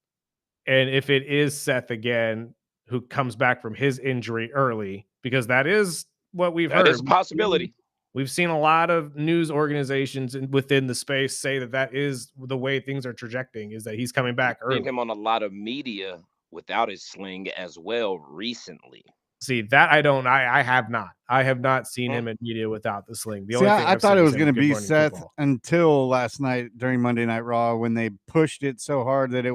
And if it is Seth again, who comes back from his injury early, because that is what we've That is heard. a possibility. We've seen a lot of news organizations within the space say that that is the way things are trajecting, is that he's coming We've back seen early. him on a lot of media without his sling as well recently. See, that I have not. I have not seen Mm. him in media without the sling. The See, only thing I I've thought seen it is was him going to Good be Morning Seth Football. until last night during Monday Night Raw when they pushed it so hard that he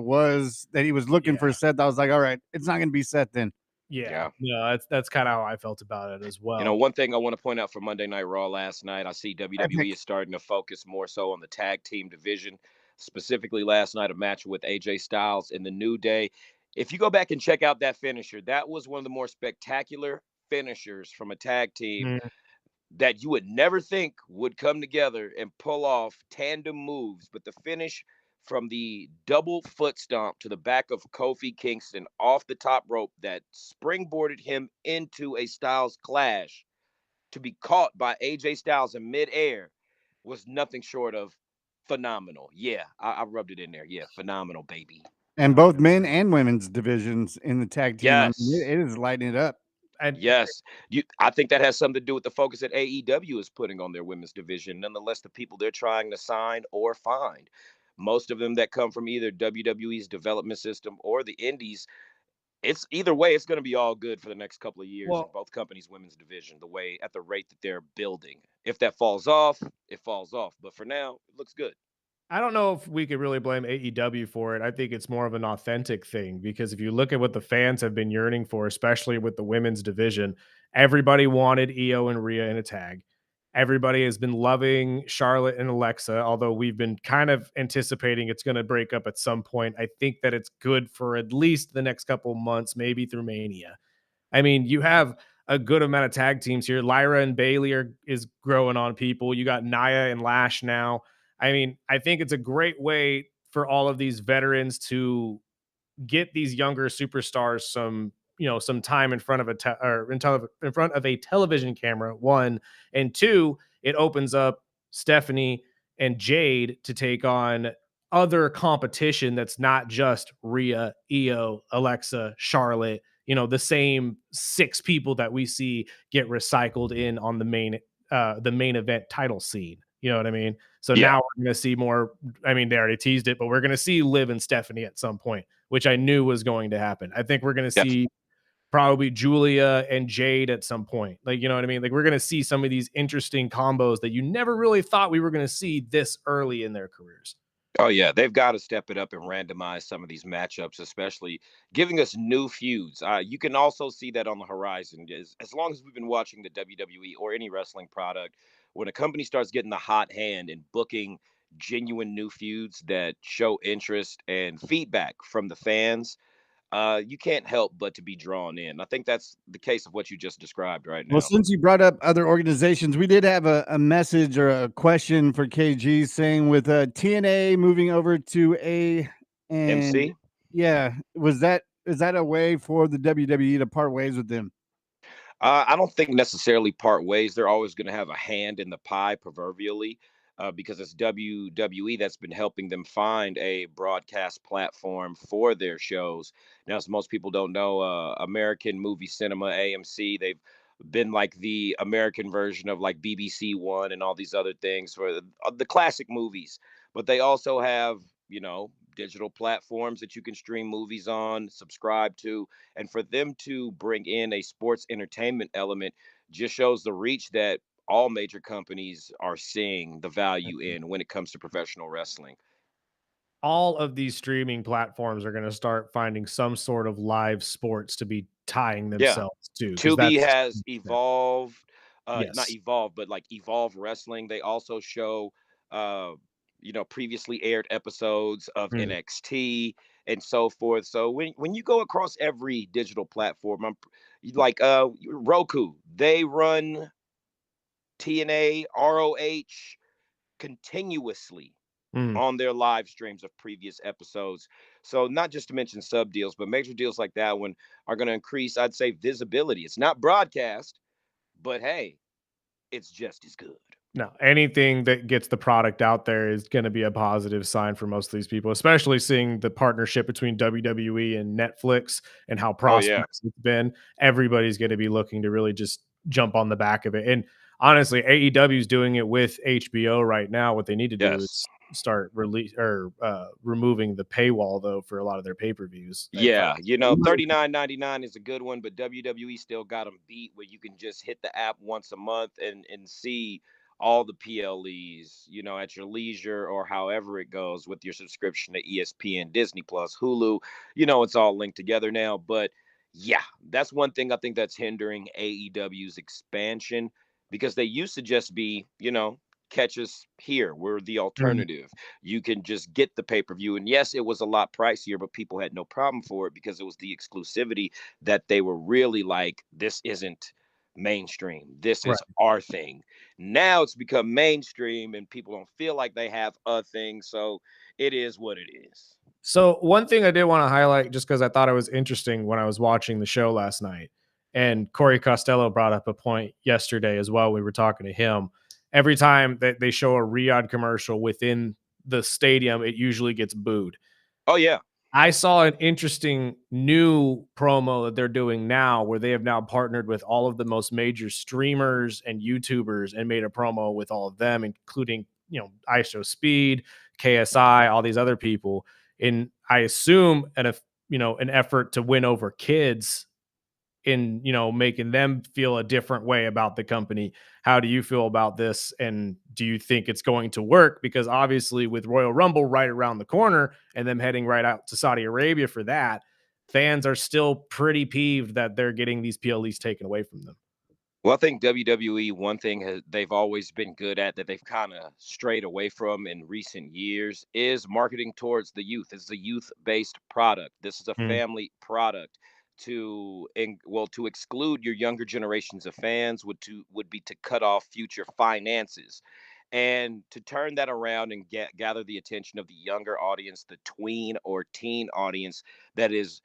was looking for Yeah. Seth. I was like, all right, it's not going to be Seth then. Yeah. Yeah. No, that's kinda how I felt about it as well. One thing I want to point out for Monday Night Raw last night, I see WWE Epic. is starting to focus more so on the tag team division. Specifically, last night, a match with AJ Styles in the New Day. If you go back and check out that finisher, that was one of the more spectacular finishers from a tag team Mm. that you would never think would come together and pull off tandem moves. But the finish from the double foot stomp to the back of Kofi Kingston off the top rope that springboarded him into a Styles clash to be caught by AJ Styles in midair was nothing short of phenomenal. Yeah, I rubbed it in there. Yeah, phenomenal, baby. And both men and women's divisions in the tag team. I mean, Yes. it is lighting it up. And Yes, I think that has something to do with the focus that AEW is putting on their women's division. Nonetheless, the people they're trying to sign or find, most of them that come from either WWE's development system or the Indies, it's either way, it's going to be all good for the next couple of years in well, both companies' women's division. The way at the rate that they're building. If that falls off, it falls off. But for now, it looks good. I don't know if we could really blame AEW for it. I think it's more of an authentic thing because if you look at what the fans have been yearning for, especially with the women's division, everybody wanted Io and Rhea in a tag. Everybody has been loving Charlotte and Alexa, although we've been kind of anticipating it's going to break up at some point. I think that it's good for at least the next couple months, maybe through Mania. I mean, you have a good amount of tag teams here. Lyra and Bailey is growing on people. You got Nia and Lash now. I mean, I think it's a great way for all of these veterans to get these younger superstars some time in front of in front of a television camera. One and two, it opens up Stephanie and Jade to take on other competition that's not just Rhea, Io, Alexa, Charlotte. The same six people that we see get recycled in on the main event title scene. You know what I mean? So Yeah. now we're going to see more. I mean, they already teased it, but we're going to see Liv and Stephanie at some point, which I knew was going to happen. I think we're going to Yes. see probably Julia and Jade at some point. Like, you know what I mean? Like, we're going to see some of these interesting combos that you never really thought we were going to see this early in their careers. Oh yeah, they've got to step it up and randomize some of these matchups, especially giving us new feuds. You can also see that on the horizon. As long as we've been watching the WWE or any wrestling product, when a company starts getting the hot hand and booking genuine new feuds that show interest and feedback from the fans, you can't help but to be drawn in. I think that's the case of what you just described right Well, now. since you brought up other organizations, we did have a message or a question for KG saying with TNA moving over to A and MC? yeah, is that a way for the WWE to part ways with them? I don't think necessarily part ways. They're always going to have a hand in the pie, proverbially, because it's WWE that's been helping them find a broadcast platform for their shows. Now, as most people don't know, American Movie Cinema (AMC), they've been like the American version of like BBC One and all these other things for the classic movies. But they also have, digital platforms that you can stream movies on, subscribe to, and for them to bring in a sports entertainment element just shows the reach that all major companies are seeing the value in when it comes to professional wrestling. All of these streaming platforms are going to start finding some sort of live sports to be tying Yeah. themselves to, because Tubi that's has evolved, not yes. evolved, but like Evolve Wrestling. They also show, uh, previously aired episodes of Mm, NXT and so forth. So when you go across every digital platform, like Roku, they run TNA, ROH continuously mm. on their live streams of previous episodes. So not just to mention sub deals, but major deals like that one are going to increase, I'd say, visibility. It's not broadcast, but hey, it's just as good. No, anything that gets the product out there is going to be a positive sign for most of these people, especially seeing the partnership between WWE and Netflix and how Oh yeah. prosperous it's been. Everybody's going to be looking to really just jump on the back of it. And honestly, AEW is doing it with HBO right now. What they need to do Yes. is start release or removing the paywall though for a lot of their pay-per-views. Yeah, 39.99 is a good one, but WWE still got them beat where you can just hit the app once a month and see all the PLEs, at your leisure or however it goes with your subscription to ESPN, Disney Plus, Hulu. It's all linked together now, but yeah, that's one thing I think that's hindering AEW's expansion because they used to just be, catch us here. We're the Mhm. alternative. You can just get the pay-per-view. And yes, it was a lot pricier, but people had no problem for it because it was the exclusivity that they were really like, this isn't mainstream. This Right. is our thing. Now it's become mainstream and people don't feel like they have a thing. So it is what it is. So one thing I did want to highlight, just because I thought it was interesting when I was watching the show last night, and Corey Costello brought up a point yesterday as well. We were talking to him. Every time that they show a Riyadh commercial within the stadium, it usually gets booed. Oh yeah. I saw an interesting new promo that they're doing now where they have now partnered with all of the most major streamers and YouTubers and made a promo with all of them, including, ISO Speed, KSI, all these other people. And I assume an effort to win over kids in, making them feel a different way about the company. How do you feel about this, and do you think it's going to work? Because obviously with Royal Rumble right around the corner and them heading right out to Saudi Arabia for that, fans are still pretty peeved that they're getting these PLEs taken away from them. Well, I think WWE, one thing they've always been good at that they've kind of strayed away from in recent years is marketing towards the youth. It's a youth-based product. This is a Mm, family product. To exclude your younger generations of fans would be to cut off future finances, and to turn that around and gather the attention of the younger audience, the tween or teen audience that is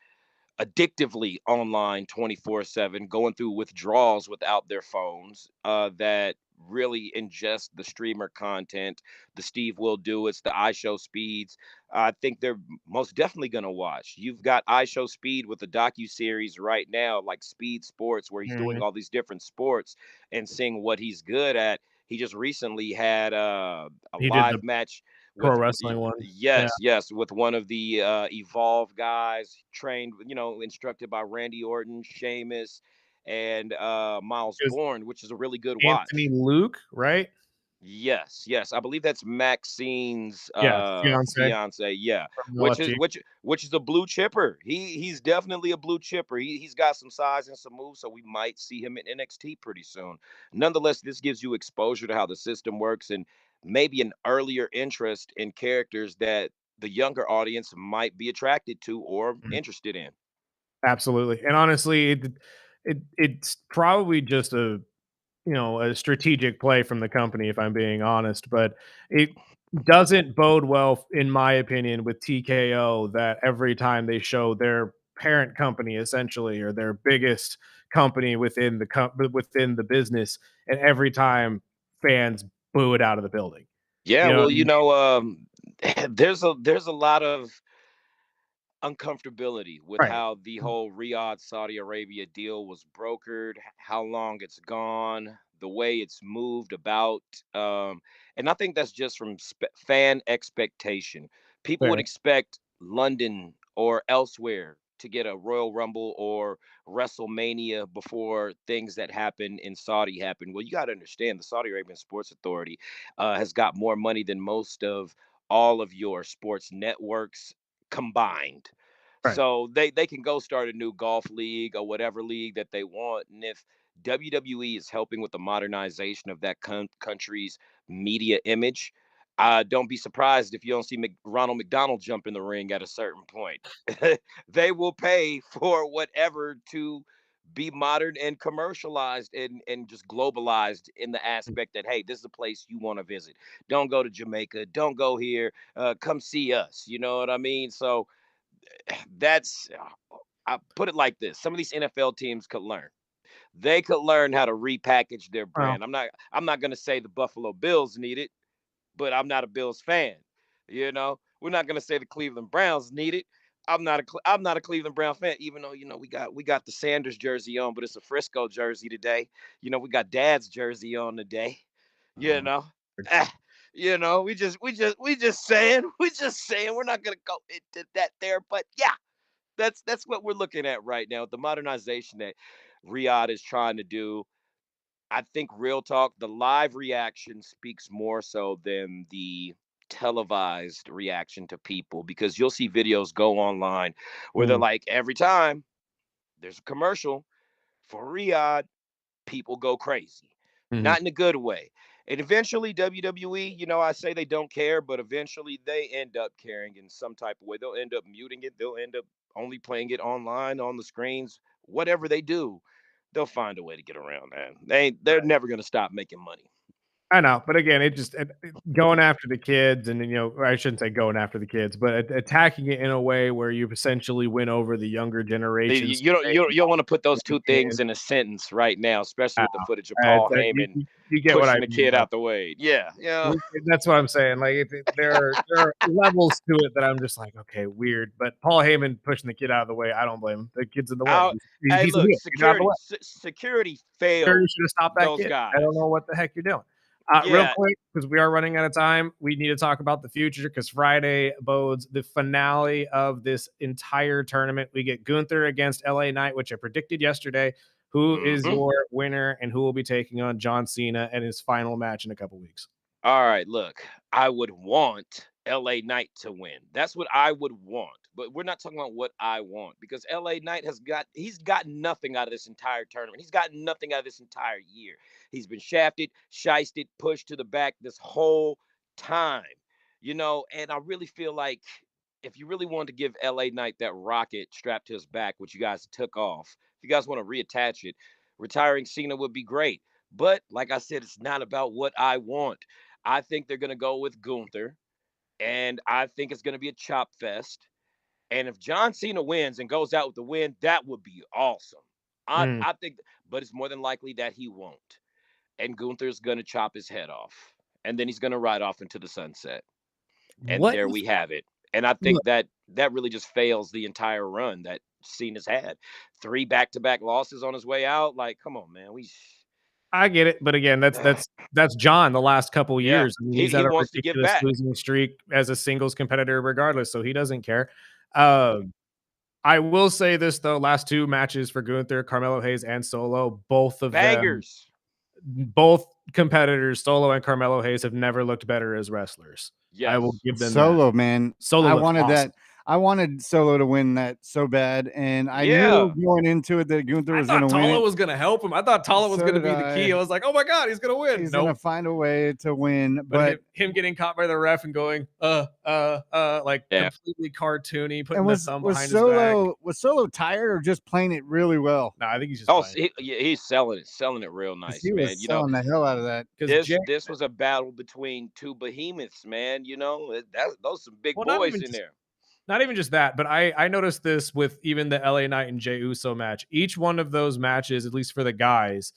addictively online 24/7, going through withdrawals without their phones, that really ingest the streamer content, the Steve Will Do It's, the iShow Speeds. I think they're most definitely going to watch. You've got iShow Speed with the docu-series right now, like Speed Sports, where he's doing mhm. all these different sports and seeing what he's good at. He just recently had a He did the live match pro with wrestling one. Yeah. yes, with one of the Evolve guys, trained, instructed by Randy Orton, Sheamus, and Miles It was Bourne, which is a really good Anthony watch. Luke, right? Yes, I believe that's Maxine's Yeah, fiance fiance. Yeah, from which is LFG. which is a blue chipper. He's definitely a blue chipper. He's got some size and some moves, so we might see him in NXT pretty soon. Nonetheless, this gives you exposure to how the system works and maybe an earlier interest in characters that the younger audience might be attracted to or interested in. Absolutely. And honestly, it's probably just a strategic play from the company, if I'm being honest, but it doesn't bode well, in my opinion, with TKO that every time they show their parent company essentially or their biggest company within within the business, and every time fans boo it out of the building. Yeah, You know what well, I mean? there's a lot of uncomfortability with Right. how the whole Riyadh Saudi Arabia deal was brokered, how long it's gone, the way it's moved about. And I think that's just from fan expectation. People would Fair. expect London or elsewhere to get a Royal Rumble or WrestleMania before things that happen in Saudi happen. Well, you got to understand the Saudi Arabian Sports Authority has got more money than most of all of your sports networks combined. Right. So they can go start a new golf league or whatever league that they want. And if WWE is helping with the modernization of that country's media image, don't be surprised if you don't see Ronald McDonald jump in the ring at a certain point. They will pay for whatever to be modern and commercialized and just globalized in the aspect that, hey, this is a place you want to visit. Don't go to Jamaica. Don't go here. Come see us. You know what I mean? So that's I put it like this. Some of these NFL teams could learn. They could learn how to repackage their Well, brand. I'm not going to say the Buffalo Bills need it, but I'm not a Bills fan. We're not going to say the Cleveland Browns need it. I'm not a Cleveland Brown fan, even though we got the Sanders jersey on, but it's a Frisco jersey today. We got Dad's jersey on today. You know, Ah, we just saying we're not gonna go into that there, but yeah, that's what we're looking at right now. The modernization that Riyadh is trying to do. I think real talk, the live reaction speaks more so than the televised reaction to people because you'll see videos go online where they're like, every time there's a commercial for Riyadh, people go crazy, Mhm. not in a good way. And eventually, WWE, I say they don't care, but eventually they end up caring in some type of way. They'll end up muting it. They'll end up only playing it online on the screens. Whatever they do, they'll find a way to get around that. They're never going to stop making money. I know, but again, going after the kids, and I shouldn't say going after the kids, but attacking it in a way where you essentially win over the younger generations. You don't want to put those two things in a sentence right now, especially with the footage of Uh, Paul Heyman you get what I pushing the mean, kid though. out the way. Yeah, yeah. That's what I'm saying. Like there are levels to it that I'm just like, okay, weird. But Paul Heyman pushing the kid out of the way, I don't blame him. The kid's in the way. Out. Hey, He's a look, heel. Get out of the security, way. security Sure, you failed should have stopped that those kid. I don't guys. know what the heck you're doing. Real Yeah. quick, because we are running out of time, we need to talk about the future because Friday bodes the finale of this entire tournament. We get Gunther against LA Knight, which I predicted yesterday. Who is your winner and who will be taking on John Cena in his final match in a couple weeks? All right, look, I would want LA Knight to win. That's what I would want. But we're not talking about what I want because LA Knight he's got nothing out of this entire tournament. He's got nothing out of this entire year. He's been shafted, shysted, pushed to the back this whole time. And I really feel like if you really wanted to give LA Knight that rocket strapped to his back, which you guys took off, if you guys want to reattach it, retiring Cena would be great. But like I said, it's not about what I want. I think they're going to go with Gunther, and I think it's going to be a chop fest. And if John Cena wins and goes out with the win, that would be awesome. I think, but it's more than likely that he won't. And Gunther's going to chop his head off, and then he's going to ride off into the sunset. And What there is we have it. And I think that really just fails the entire run that Cena's had. 3 back-to-back losses on his way out. Like, come on, man. I get it, but again, that's John the last couple Yeah, years. I mean, he's he had a wants to get ridiculous back. losing streak as a singles competitor regardless, so he doesn't care. I will say this though, last 2 matches for Gunther, Carmelo Hayes and Solo, both of them, Bangers. both competitors, Solo and Carmelo Hayes, have never looked better as wrestlers. I will Yes. give them Solo, that. man. Solo I looks wanted awesome. that. I wanted Solo to win that so bad, and I Yeah. knew going into it that Gunther I was going to thought win Tala it. was going to help him. I thought Tala was So going to did be the key. I. I was like, oh my God, he's going to win. He's Nope. going to find a way to win, But him getting caught by the ref and going, like Yeah. completely cartoony, putting and the thumb behind his back. Was Solo tired or just playing it really well? No, I think he's just playing. He's selling it real nice, He man. was selling the hell out of that. This was a battle between 2 behemoths, man. Those some big boys in there. Not even just that, but I noticed this with even the LA Knight and Jey Uso match. Each one of those matches, at least for the guys,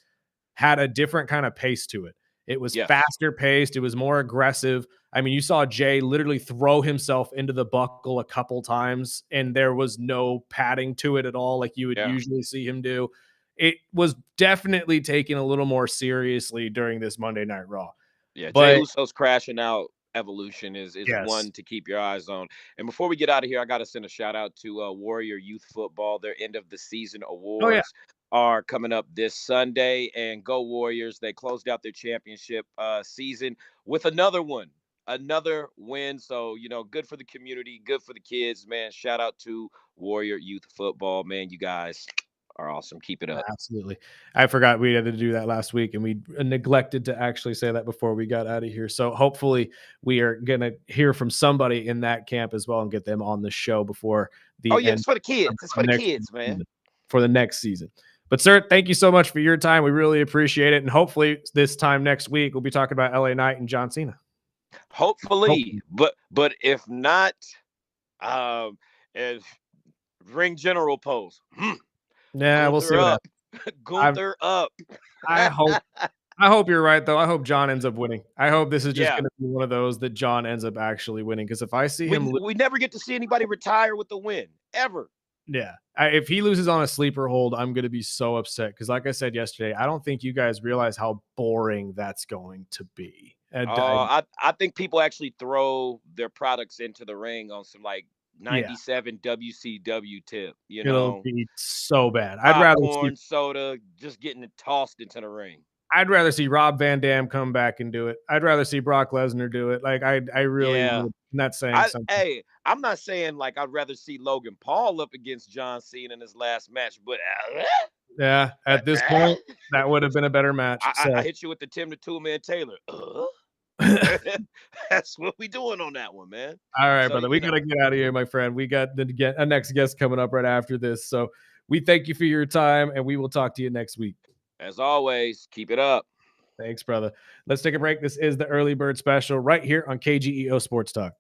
had a different kind of pace to it. It was faster paced. It was more aggressive. I mean, you saw Jay literally throw himself into the buckle a couple times, and there was no padding to it at all like you would usually see him do. It was definitely taken a little more seriously during this Monday Night Raw. Yeah, but Jey Uso's crashing out evolution is Yes. one to keep your eyes on. And before we get out of here, I got to send a shout out to Warrior Youth Football. Their end of the season Oh yeah. awards are coming up this Sunday, and go Warriors. They closed out their championship season with another win. So, good for the community, good for the kids, man. Shout out to Warrior Youth Football, man. You guys are awesome. Keep it up. Absolutely. I forgot we had to do that last week and we neglected to actually say that before we got out of here. So hopefully we are going to hear from somebody in that camp as well and get them on the show before Oh the yeah, end it's for the kids. It's of for the next kids, man. season, for the next season. But sir, thank you so much for your time. We really appreciate it. And hopefully this time next week, we'll be talking about LA Knight and John Cena. Hopefully, but if not, if ring general pose. Yeah, we'll see Gunther what up. happens. Gunther up. I hope you're right, though. I hope John ends up winning. I hope this is just Yeah. going to be one of those that John ends up actually winning. Because if I see him, We never get to see anybody retire with the win ever. yeah, if he loses on a sleeper hold, I'm going to be so upset. Because like I said yesterday, I don't think you guys realize how boring that's going to be. I think people actually throw their products into the ring on some like Yeah, 97 WCW tip, it'll be so bad. popcorn, soda, just getting it tossed into the ring. I'd rather see Rob Van Dam come back and do it. I'd rather see Brock Lesnar do it. Like I really Yeah. would. I'm not saying something. I'm not saying like I'd rather see Logan Paul up against John Cena in his last match, but Yeah, at this point, that would have been a better match. I hit you with the Tim the Toolman Taylor. That's what we doing on that one, man. All right, So, brother. We got to get out of here, my friend. We got a next guest coming up right after this. So we thank you for your time, and we will talk to you next week. As always, keep it up. Thanks, brother. Let's take a break. This is the Early Bird Special right here on KGEO Sports Talk.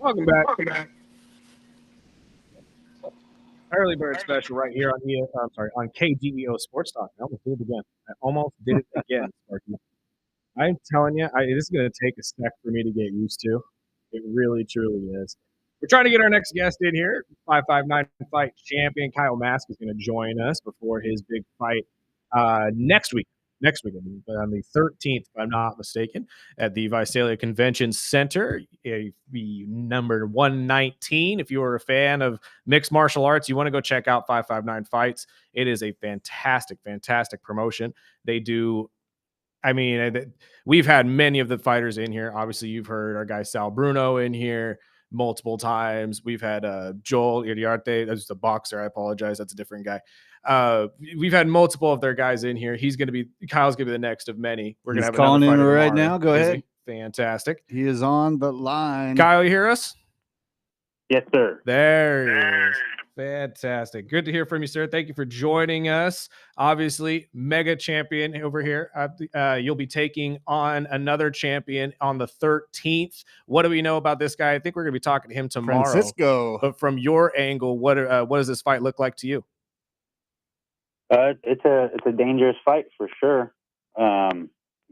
Welcome back. Early bird special right here on on KGEO Sports Talk. I almost did it again. Sparky. I'm telling you, this is going to take a sec for me to get used to. It really, truly is. We're trying to get our next guest in here. 559 fight champion Kyle Mask is going to join us before his big fight next week. On the 13th, if I'm not mistaken, at the Visalia Convention Center, the number 119. If you are a fan of mixed martial arts, you want to go check out 559 Fights. It is a fantastic, fantastic promotion. They do. I mean, we've had many of the fighters in here. Obviously, you've heard our guy Sal Bruno in here multiple times. We've had Joel Iriarte. That's just a boxer. I apologize. That's a different guy. We've had multiple of their guys in here. Kyle's going to be the next of many. We're going to have calling in right tomorrow. now. Go ahead. Fantastic. He is on the line. Kyle, you hear us? Yes, sir. There he is. Fantastic. Good to hear from you, sir. Thank you for joining us. Obviously, mega champion over here. You'll be taking on another champion on the 13th. What do we know about this guy? I think we're going to be talking to him tomorrow. Francisco. But from your angle, what does this fight look like to you? It's a dangerous fight for sure.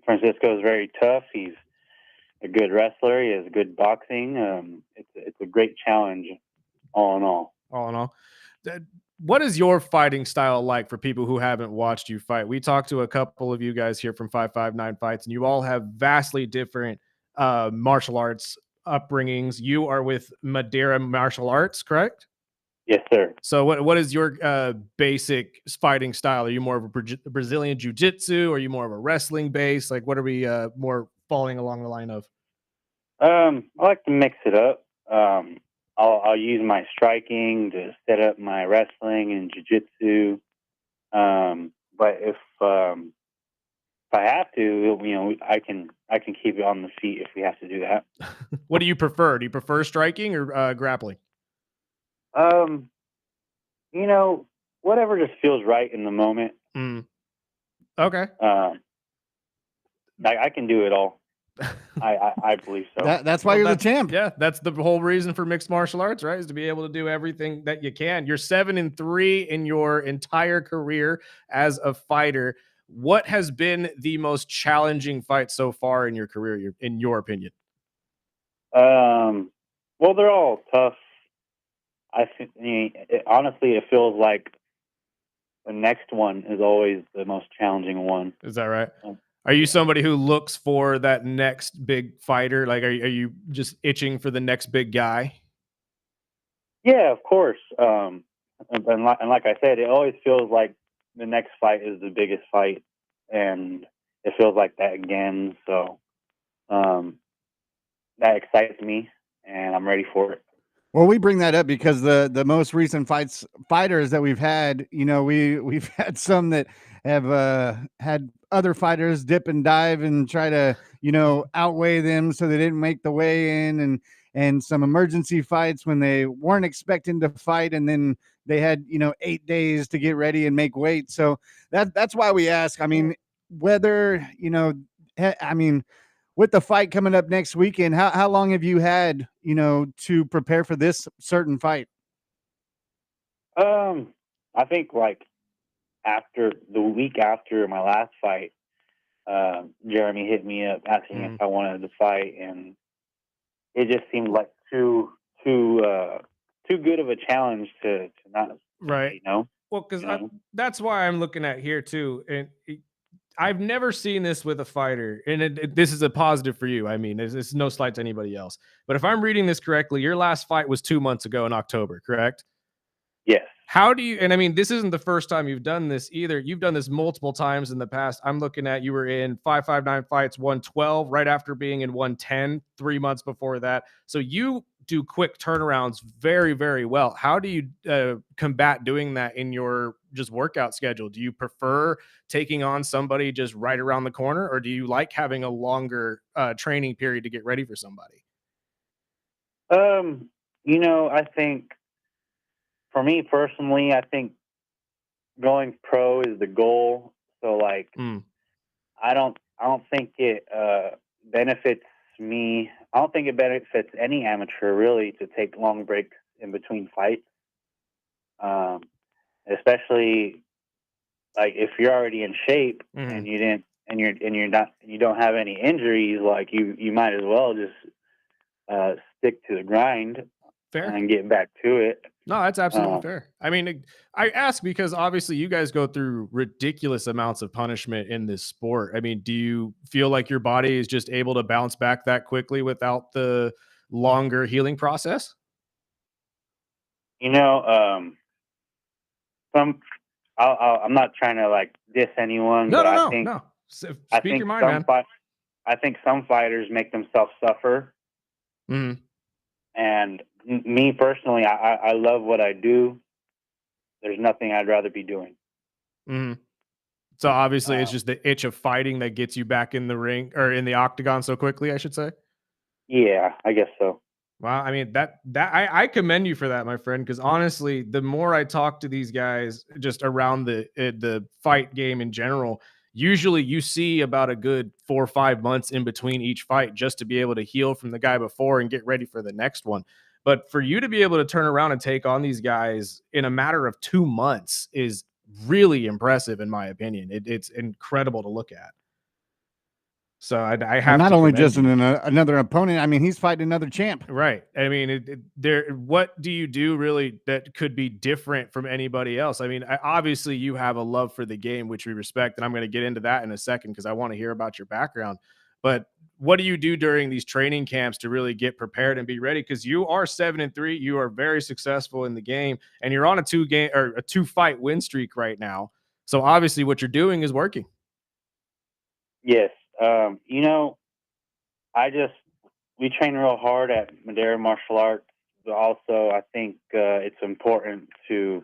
Francisco is very tough. He's a good wrestler. He has good boxing. It's a great challenge, all in all. What is your fighting style like for people who haven't watched you fight? We talked to a couple of you guys here from 559 Fights, and you all have vastly different martial arts upbringings. You are with Madeira Martial Arts, correct? Yes, sir. So what is your basic fighting style? Are you more of a Brazilian jiu-jitsu? Are you more of a wrestling base? Like, what are we more falling along the line of? I like to mix it up. I'll use my striking to set up my wrestling and jiu-jitsu. But if I have to, I can keep it on the feet if we have to do that. What do you prefer? Do you prefer striking or grappling? Whatever just feels right in the moment. Okay. I can do it all. I believe so. That's why you're the champ. Yeah, that's the whole reason for mixed martial arts, right? Is to be able to do everything that you can. You're 7-3 in your entire career as a fighter. What has been the most challenging fight so far in your career, in your opinion? Well, they're all tough. Honestly, it feels like the next one is always the most challenging one. Is that right? Are you somebody who looks for that next big fighter? Like, are you just itching for the next big guy? Yeah, of course. And like I said, it always feels like the next fight is the biggest fight, and it feels like that again. So that excites me, and I'm ready for it. Well, we bring that up because the most recent fighters that we've had, we've had some that have had other fighters dip and dive and try to, outweigh them so they didn't make the weigh in, and some emergency fights when they weren't expecting to fight, and then they had 8 days to get ready and make weight. So that's why we ask. I mean, whether with the fight coming up next weekend, how long have you had, to prepare for this certain fight? I think like after the week after my last fight, Jeremy hit me up asking if I wanted to fight, and it just seemed like too good of a challenge to not. Right. Well, because that's why I'm looking at here too, and I've never seen this with a fighter, and this is a positive for you. I mean, it's no slight to anybody else. But if I'm reading this correctly, your last fight was 2 months ago in October, correct? Yes. How do you, and I mean, this isn't the first time you've done this either. You've done this multiple times in the past. I'm looking at, you were in 559 Fights 112 right after being in 110 3 months before that. So you do quick turnarounds very, very well. How do you combat doing that in your just workout schedule? Do you prefer taking on somebody just right around the corner, or do you like having a longer training period to get ready for somebody? I think for me personally, I think going pro is the goal. So like, I don't think it benefits me. I don't think it benefits any amateur really to take long breaks in between fights, especially like if you're already in shape and you don't have any injuries. Like you might as well just stick to the grind. Fair. And get back to it. No, that's absolutely fair. I mean, I ask because obviously you guys go through ridiculous amounts of punishment in this sport. I mean, do you feel like your body is just able to bounce back that quickly without the longer healing process? You know, I'm not trying to like diss anyone, but I think Speak your mind, man. I think some fighters make themselves suffer. Mm-hmm. And me personally, I love what I do. There's nothing I'd rather be doing. Mm-hmm. So obviously it's just the itch of fighting that gets you back in the ring or in the octagon so quickly, I should say. Yeah, I guess so. Well, I mean, I commend you for that, my friend, because honestly, the more I talk to these guys just around the fight game in general, usually you see about a good 4 or 5 months in between each fight just to be able to heal from the guy before and get ready for the next one. But for you to be able to turn around and take on these guys in a matter of 2 months is really impressive, in my opinion. It's incredible to look at. So I have not to only just another opponent. I mean, he's fighting another champ, right? I mean, what do you do really that could be different from anybody else? I mean, obviously you have a love for the game, which we respect, and I'm going to get into that in a second because I want to hear about your background. But what do you do during these training camps to really get prepared and be ready? Because you are 7-3, you are very successful in the game, and you're on a 2-fight win streak right now. So obviously, what you're doing is working. Yes. You know, we train real hard at Madera Martial Arts, but also I think it's important to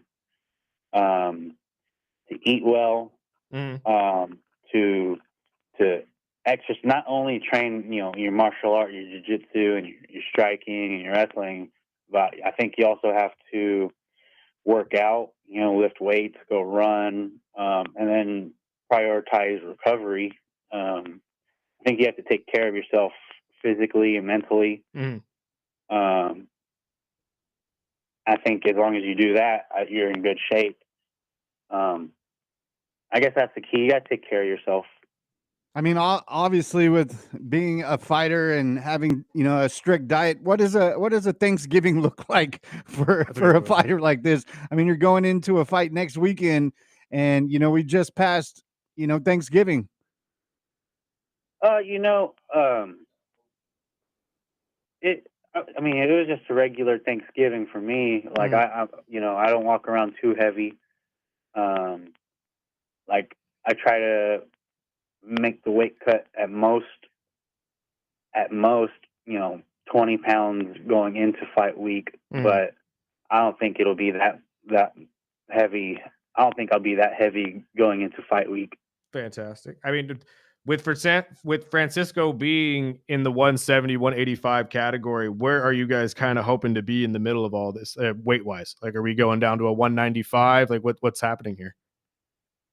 eat well, to exercise, not only train, you know, your martial art, your jiu-jitsu and your striking and your wrestling, but I think you also have to work out, you know, lift weights, go run, and then prioritize recovery. I think you have to take care of yourself physically and mentally. I think as long as you do that, you're in good shape. I guess that's the key. You got to take care of yourself. I mean, obviously, with being a fighter and having, you know, a strict diet, what does a Thanksgiving look like for a fighter like this? I mean, you're going into a fight next weekend, and you know, we just passed, you know, Thanksgiving. You know, I mean, it was just a regular Thanksgiving for me. Like you know, I don't walk around too heavy. Like I try to make the weight cut at most, you know, 20 pounds going into fight week, but I don't think it'll be that heavy. I don't think I'll be that heavy going into fight week. Fantastic. I mean, with Francisco being in the 170, 185 category, where are you guys kind of hoping to be in the middle of all this weight wise? Like, are we going down to a 195? Like what's happening here?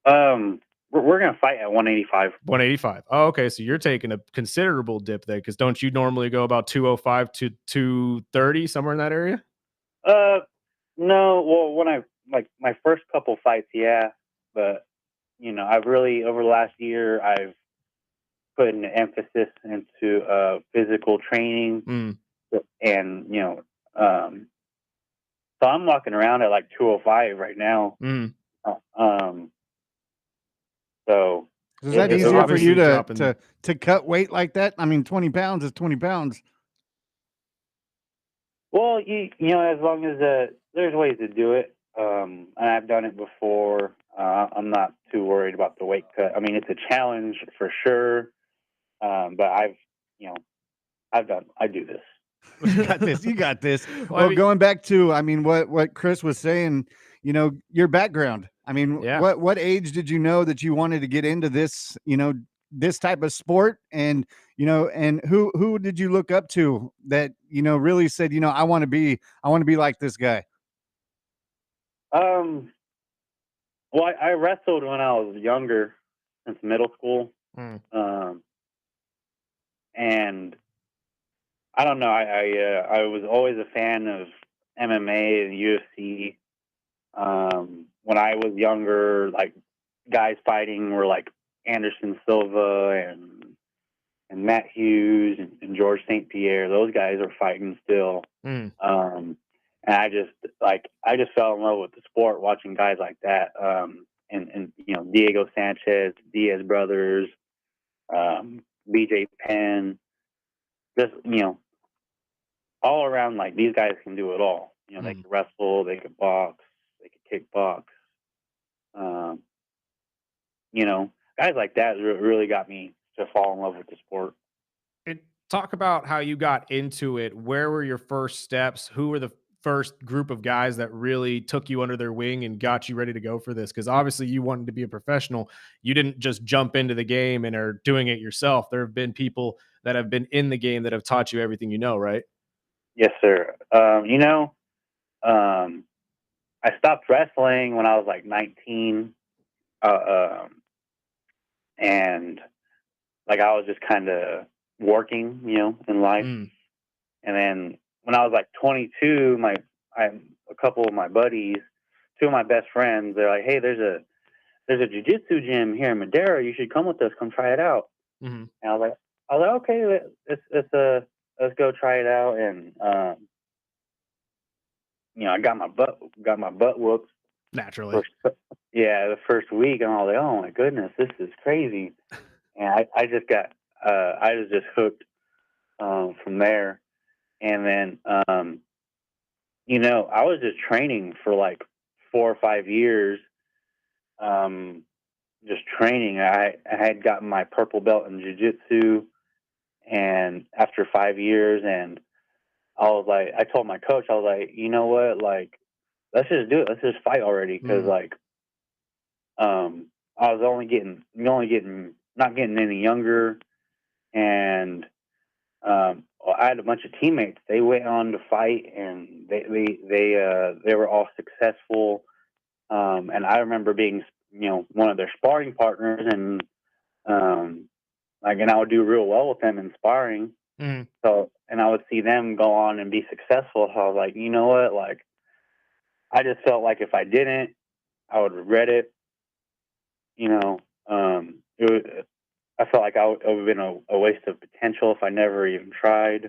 We're going to fight at 185. 185. Oh, okay. So you're taking a considerable dip there. Cause don't you normally go about 205 to 230, somewhere in that area? No. Well, when like my first couple fights, yeah, but you know, I've really, over the last year, I've put an emphasis into physical training, and you know, so I'm walking around at like 205 right now. So is that easier for you to cut weight like that? I mean, 20 pounds is 20 pounds. Well, you know, as long as there's ways to do it, and I've done it before. I'm not too worried about the weight cut. I mean, it's a challenge for sure, but I do this. You got this. You got this. Well, I mean, going back to, I mean, what Chris was saying, you know, your background. I mean, what age did you know that you wanted to get into this, you know, this type of sport? And, you know, and who did you look up to that, you know, really said, you know, I want to be like this guy? Well, I wrestled when I was younger, since middle school. And I don't know. I was always a fan of MMA and UFC. When I was younger, like guys fighting were like Anderson Silva and Matt Hughes and George St. Pierre. Those guys are fighting still. And I just fell in love with the sport watching guys like that. And Diego Sanchez, Diaz brothers, BJ Penn, just all around, like these guys can do it all. They can wrestle, they can box, they can kickbox. Guys like that really got me to fall in love with the sport. And talk about how you got into it. Where were your first steps? Who were the first group of guys that really took you under their wing and got you ready to go for this? Because obviously you wanted to be a professional. You didn't just jump into the game and are doing it yourself. There have been people that have been in the game that have taught you everything you know, right? Yes, sir. I stopped wrestling when I was like 19. And like I was just kind of working, in life. And then when I was like 22, a couple of my buddies, two of my best friends, they're like, "Hey, there's a jiu-jitsu gym here in Madera. You should come with us. Come try it out." And I was like, "Okay, let's go try it out." And I got my butt whooped. Naturally. The first week, and I was like, "Oh my goodness, this is crazy." And I just got I was just hooked from there. And then I was just training for like 4 or 5 years. Just training. I had gotten my purple belt in jiu-jitsu, and after 5 years, and I was like, I told my coach, I was like, "You know what, like, let's just do it. Let's just fight already." Because like, I was not getting any younger, and I had a bunch of teammates. They went on to fight, and they were all successful. And I remember being, one of their sparring partners, and and I would do real well with them in sparring. So, and I would see them go on and be successful. So I was like, you know what, like, I just felt like if I didn't, I would regret it. I felt like it would have been a waste of potential if I never even tried.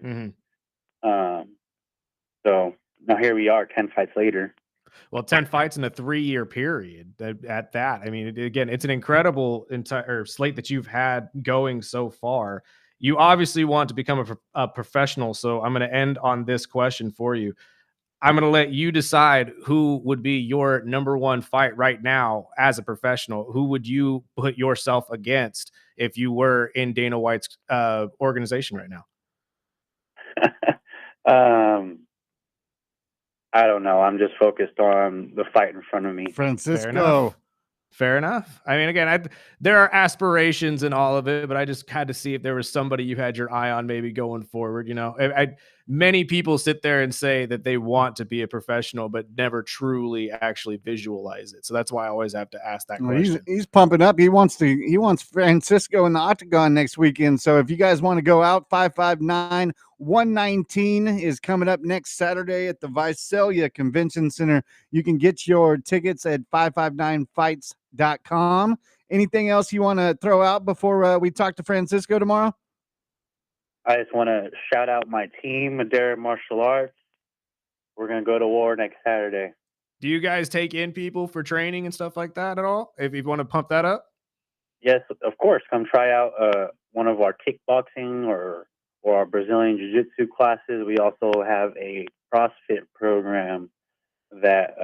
So now here we are, 10 fights later. Well, 10 fights in a 3-year period at that. I mean, again, it's an incredible entire slate that you've had going so far. You obviously want to become a professional. So I'm going to end on this question for you. I'm going to let you decide who would be your number one fight right now as a professional. Who would you put yourself against if you were in Dana White's organization right now? I don't know. I'm just focused on the fight in front of me. Francisco. Fair enough. I mean, again, there are aspirations in all of it, but I just had to see if there was somebody you had your eye on maybe going forward. Many people sit there and say that they want to be a professional, but never truly actually visualize it. So that's why I always have to ask that question. He's pumping up. He wants Francisco in the octagon next weekend. So if you guys want to go out, 559 119 is coming up next Saturday at the Visalia Convention Center. You can get your tickets at 559fights.com. Anything else you want to throw out before we talk to Francisco tomorrow? I just want to shout out my team, Madera Martial Arts. We're going to go to war next Saturday. Do you guys take in people for training and stuff like that at all? If you want to pump that up? Yes, of course. Come try out one of our kickboxing or our Brazilian Jiu-Jitsu classes. We also have a CrossFit program that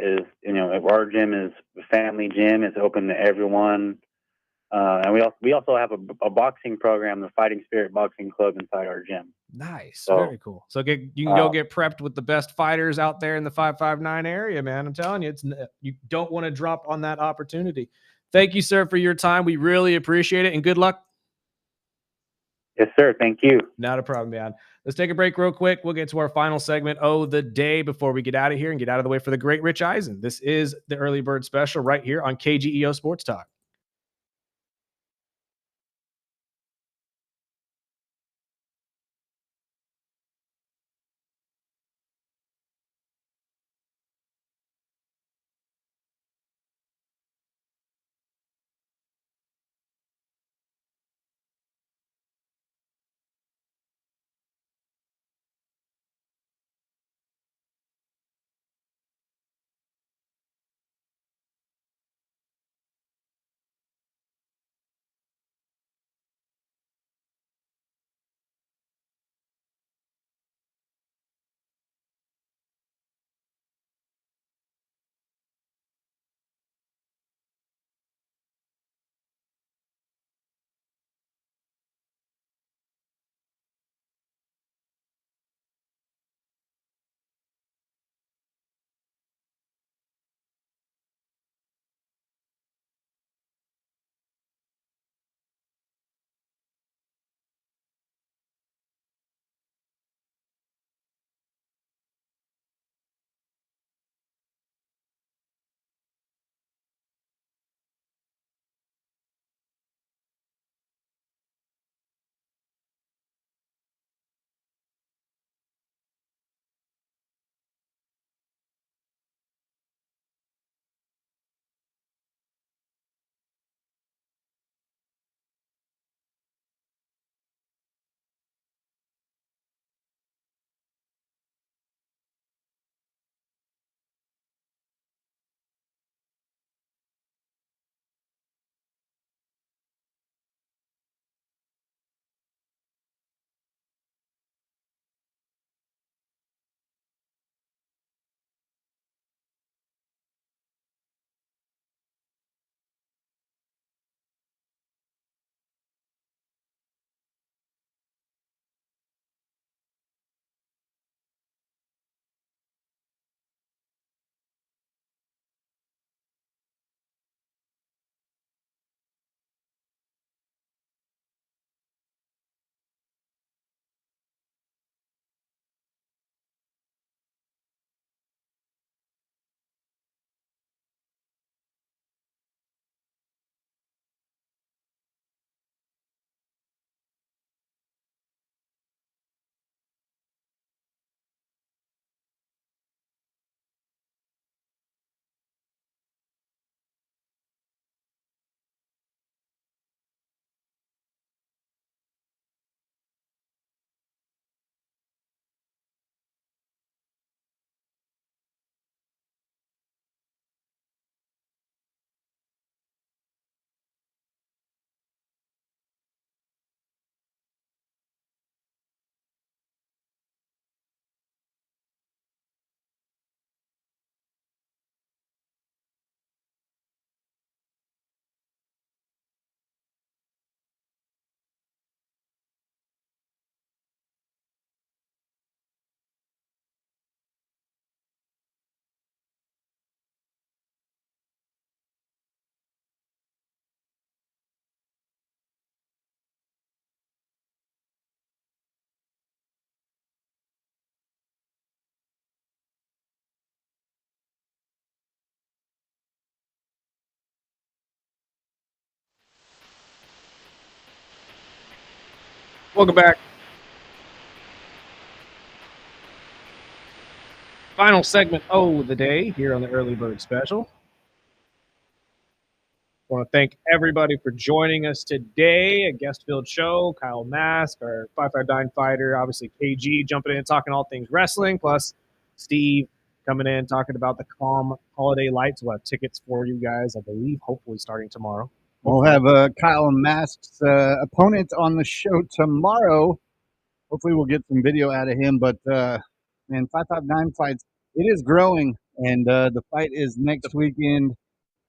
is, our gym is a family gym. It's open to everyone. And we also have a boxing program, the Fighting Spirit Boxing Club, inside our gym. Nice. So, very cool. So you can go get prepped with the best fighters out there in the 559 area, man. I'm telling you, you don't want to drop on that opportunity. Thank you, sir, for your time. We really appreciate it, and good luck. Yes, sir. Thank you. Not a problem, man. Let's take a break real quick. We'll get to our final segment, the day, before we get out of here and get out of the way for the great Rich Eisen. This is the Early Bird Special right here on KGEO Sports Talk. Welcome back. Final segment of the day here on the Early Bird Special. I want to thank everybody for joining us today. A guest-filled show. Kyle Mask, our 559 fighter. Obviously, KG jumping in and talking all things wrestling. Plus, Steve coming in talking about the Calm Holiday Lights. We'll have tickets for you guys, I believe, hopefully starting tomorrow. We'll have Kyle Mask's opponent on the show tomorrow. Hopefully, we'll get some video out of him. But, man, 559 fights, it is growing. And the fight is next weekend.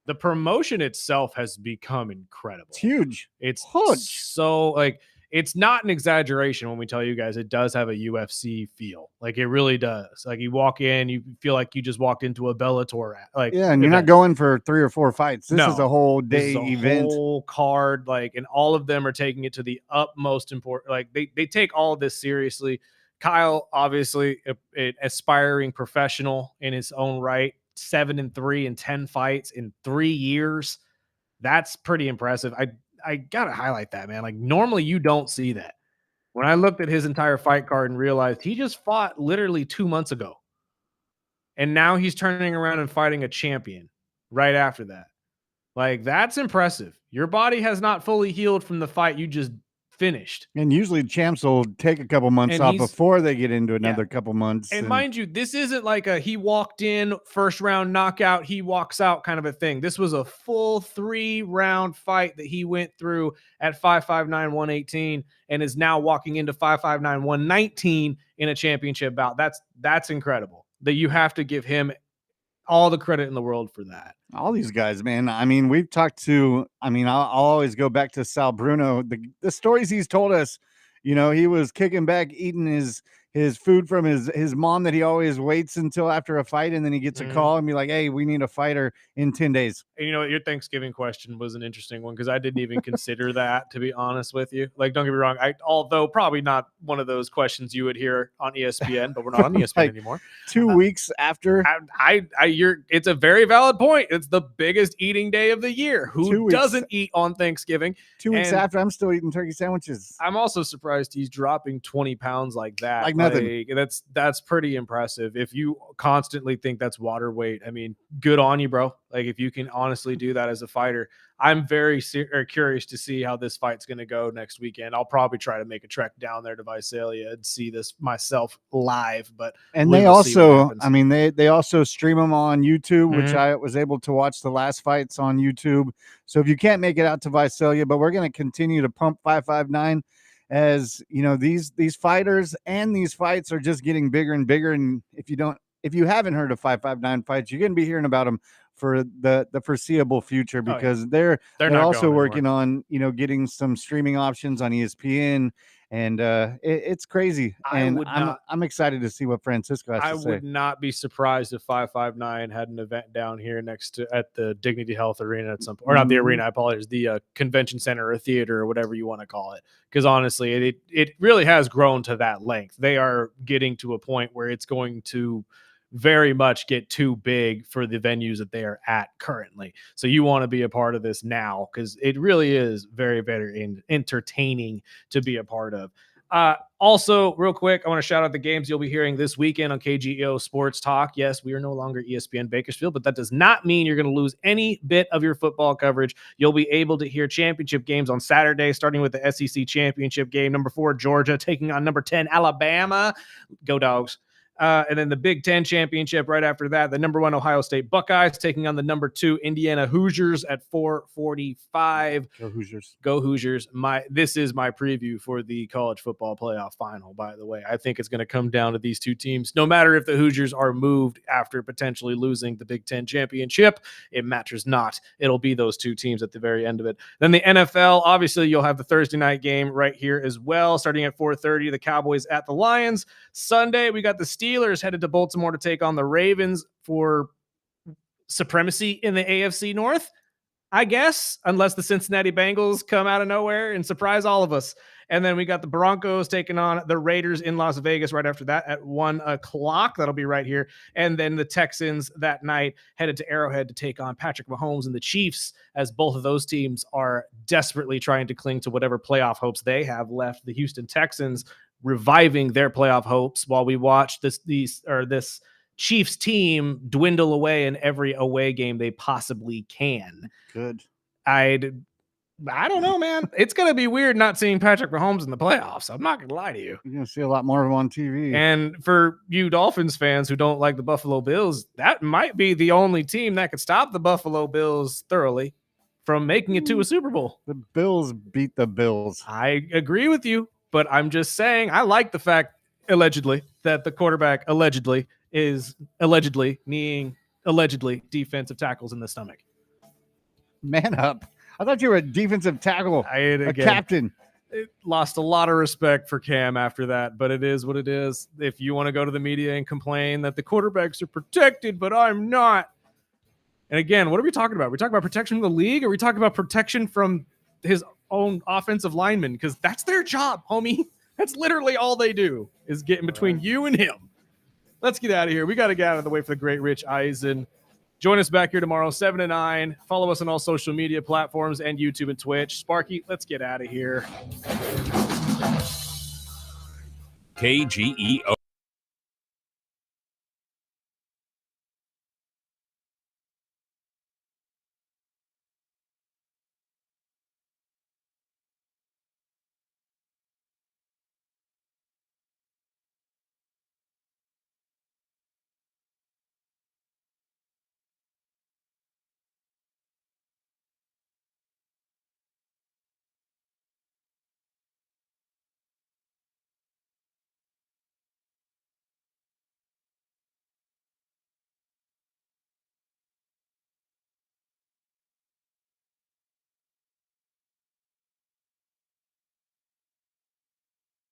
The promotion itself has become incredible. It's huge. It's huge. So, like, it's not an exaggeration when we tell you guys it does have a UFC feel. Like, it really does. Like, you walk in, you feel like you just walked into a Bellator. Like, Yeah, and you're not going for 3 or 4 fights. This is a whole day event. Whole card, like, and all of them are taking it to the utmost important. Like, they take all of this seriously. Kyle, obviously, an aspiring professional in his own right. 7-3 in 10 fights in 3 years. That's pretty impressive. I gotta highlight that, man. Like, normally you don't see that. When I looked at his entire fight card and realized he just fought literally 2 months ago, and now he's turning around and fighting a champion right after that. Like, that's impressive. Your body has not fully healed from the fight you just finished. And usually champs will take a couple months off before they get into another couple months. And mind you, this isn't like a he walked in, first round knockout, he walks out kind of a thing. This was a full 3-round fight that he went through at 559 118 and is now walking into 559 119 in a championship bout. That's incredible. That you have to give him all the credit in the world for that. All these guys, man. I mean, we've talked to, I'll always go back to Sal Bruno. The stories he's told us, he was kicking back, eating his food from his mom that he always waits until after a fight. And then he gets a call and be like, hey, we need a fighter in 10 days. And your Thanksgiving question was an interesting one because I didn't even consider that, to be honest with you. Like, don't get me wrong. Although probably not one of those questions you would hear on ESPN, but we're not on ESPN anymore. 2 weeks after. It's a very valid point. It's the biggest eating day of the year. Who doesn't eat on Thanksgiving? 2 weeks after, I'm still eating turkey sandwiches. I'm also surprised he's dropping 20 pounds like that. Like nothing. That's pretty impressive. If you constantly think that's water weight, I mean, good on you, bro. Like, if you can honestly do that as a fighter, I'm very curious to see how this fight's going to go next weekend. I'll probably try to make a trek down there to Visalia and see this myself live. And they also, they also stream them on YouTube, which I was able to watch the last fights on YouTube. So if you can't make it out to Visalia, but we're going to continue to pump 559 as these fighters and these fights are just getting bigger and bigger. And if you haven't heard of 559 fights, you're going to be hearing about them for the foreseeable future because they're also working on getting some streaming options on ESPN, and it's crazy. I'm excited to see what Francisco has to say. I would not be surprised if 559 had an event down here at the Dignity Health Arena at some point, or not the arena. I apologize, the convention center or theater or whatever you want to call it. Because honestly, it really has grown to that length. They are getting to a point where it's going to very much get too big for the venues that they are at currently. So you want to be a part of this now because it really is very, very entertaining to be a part of. Also, real quick, I want to shout out the games you'll be hearing this weekend on KGEO Sports Talk. Yes, we are no longer ESPN Bakersfield, but that does not mean you're going to lose any bit of your football coverage. You'll be able to hear championship games on Saturday, starting with the SEC championship game. Number 4, Georgia, taking on number 10, Alabama. Go Dogs. And then the Big Ten championship right after that, the number 1 Ohio State Buckeyes taking on the number 2 Indiana Hoosiers at 4:45. Go Hoosiers. Go Hoosiers. This is my preview for the college football playoff final, by the way. I think it's going to come down to these two teams. No matter if the Hoosiers are moved after potentially losing the Big Ten championship, it matters not. It'll be those two teams at the very end of it. Then the NFL, obviously you'll have the Thursday night game right here as well, starting at 4:30, the Cowboys at the Lions. Sunday, we got the Steelers headed to Baltimore to take on the Ravens for supremacy in the AFC North, I guess, unless the Cincinnati Bengals come out of nowhere and surprise all of us. And then we got the Broncos taking on the Raiders in Las Vegas right after that at 1 o'clock. That'll be right here. And then the Texans that night headed to Arrowhead to take on Patrick Mahomes and the Chiefs, as both of those teams are desperately trying to cling to whatever playoff hopes they have left. The Houston Texans reviving their playoff hopes while we watch this Chiefs team dwindle away in every away game they possibly can. Good. I don't know, man. It's going to be weird not seeing Patrick Mahomes in the playoffs. I'm not going to lie to you. You're going to see a lot more of him on TV. And for you Dolphins fans who don't like the Buffalo Bills, that might be the only team that could stop the Buffalo Bills thoroughly from making it to a Super Bowl. The Bills beat the Bills. I agree with you, but I'm just saying I like the fact, allegedly, that the quarterback allegedly is allegedly kneeing defensive tackles in the stomach. Man up. I thought you were a defensive tackle, a captain. It lost a lot of respect for Cam after that, but it is what it is. If you want to go to the media and complain that the quarterbacks are protected, but I'm not. And again, what are we talking about? Are we talking about protection from the league? Or are we talking about protection from his own offensive linemen? Because that's their job, homie. That's literally all they do is get in between you and him. Let's get out of here. We got to get out of the way for the great Rich Eisen. Join us back here tomorrow, 7 to 9. Follow us on all social media platforms and YouTube and Twitch. Sparky, let's get out of here. KGEO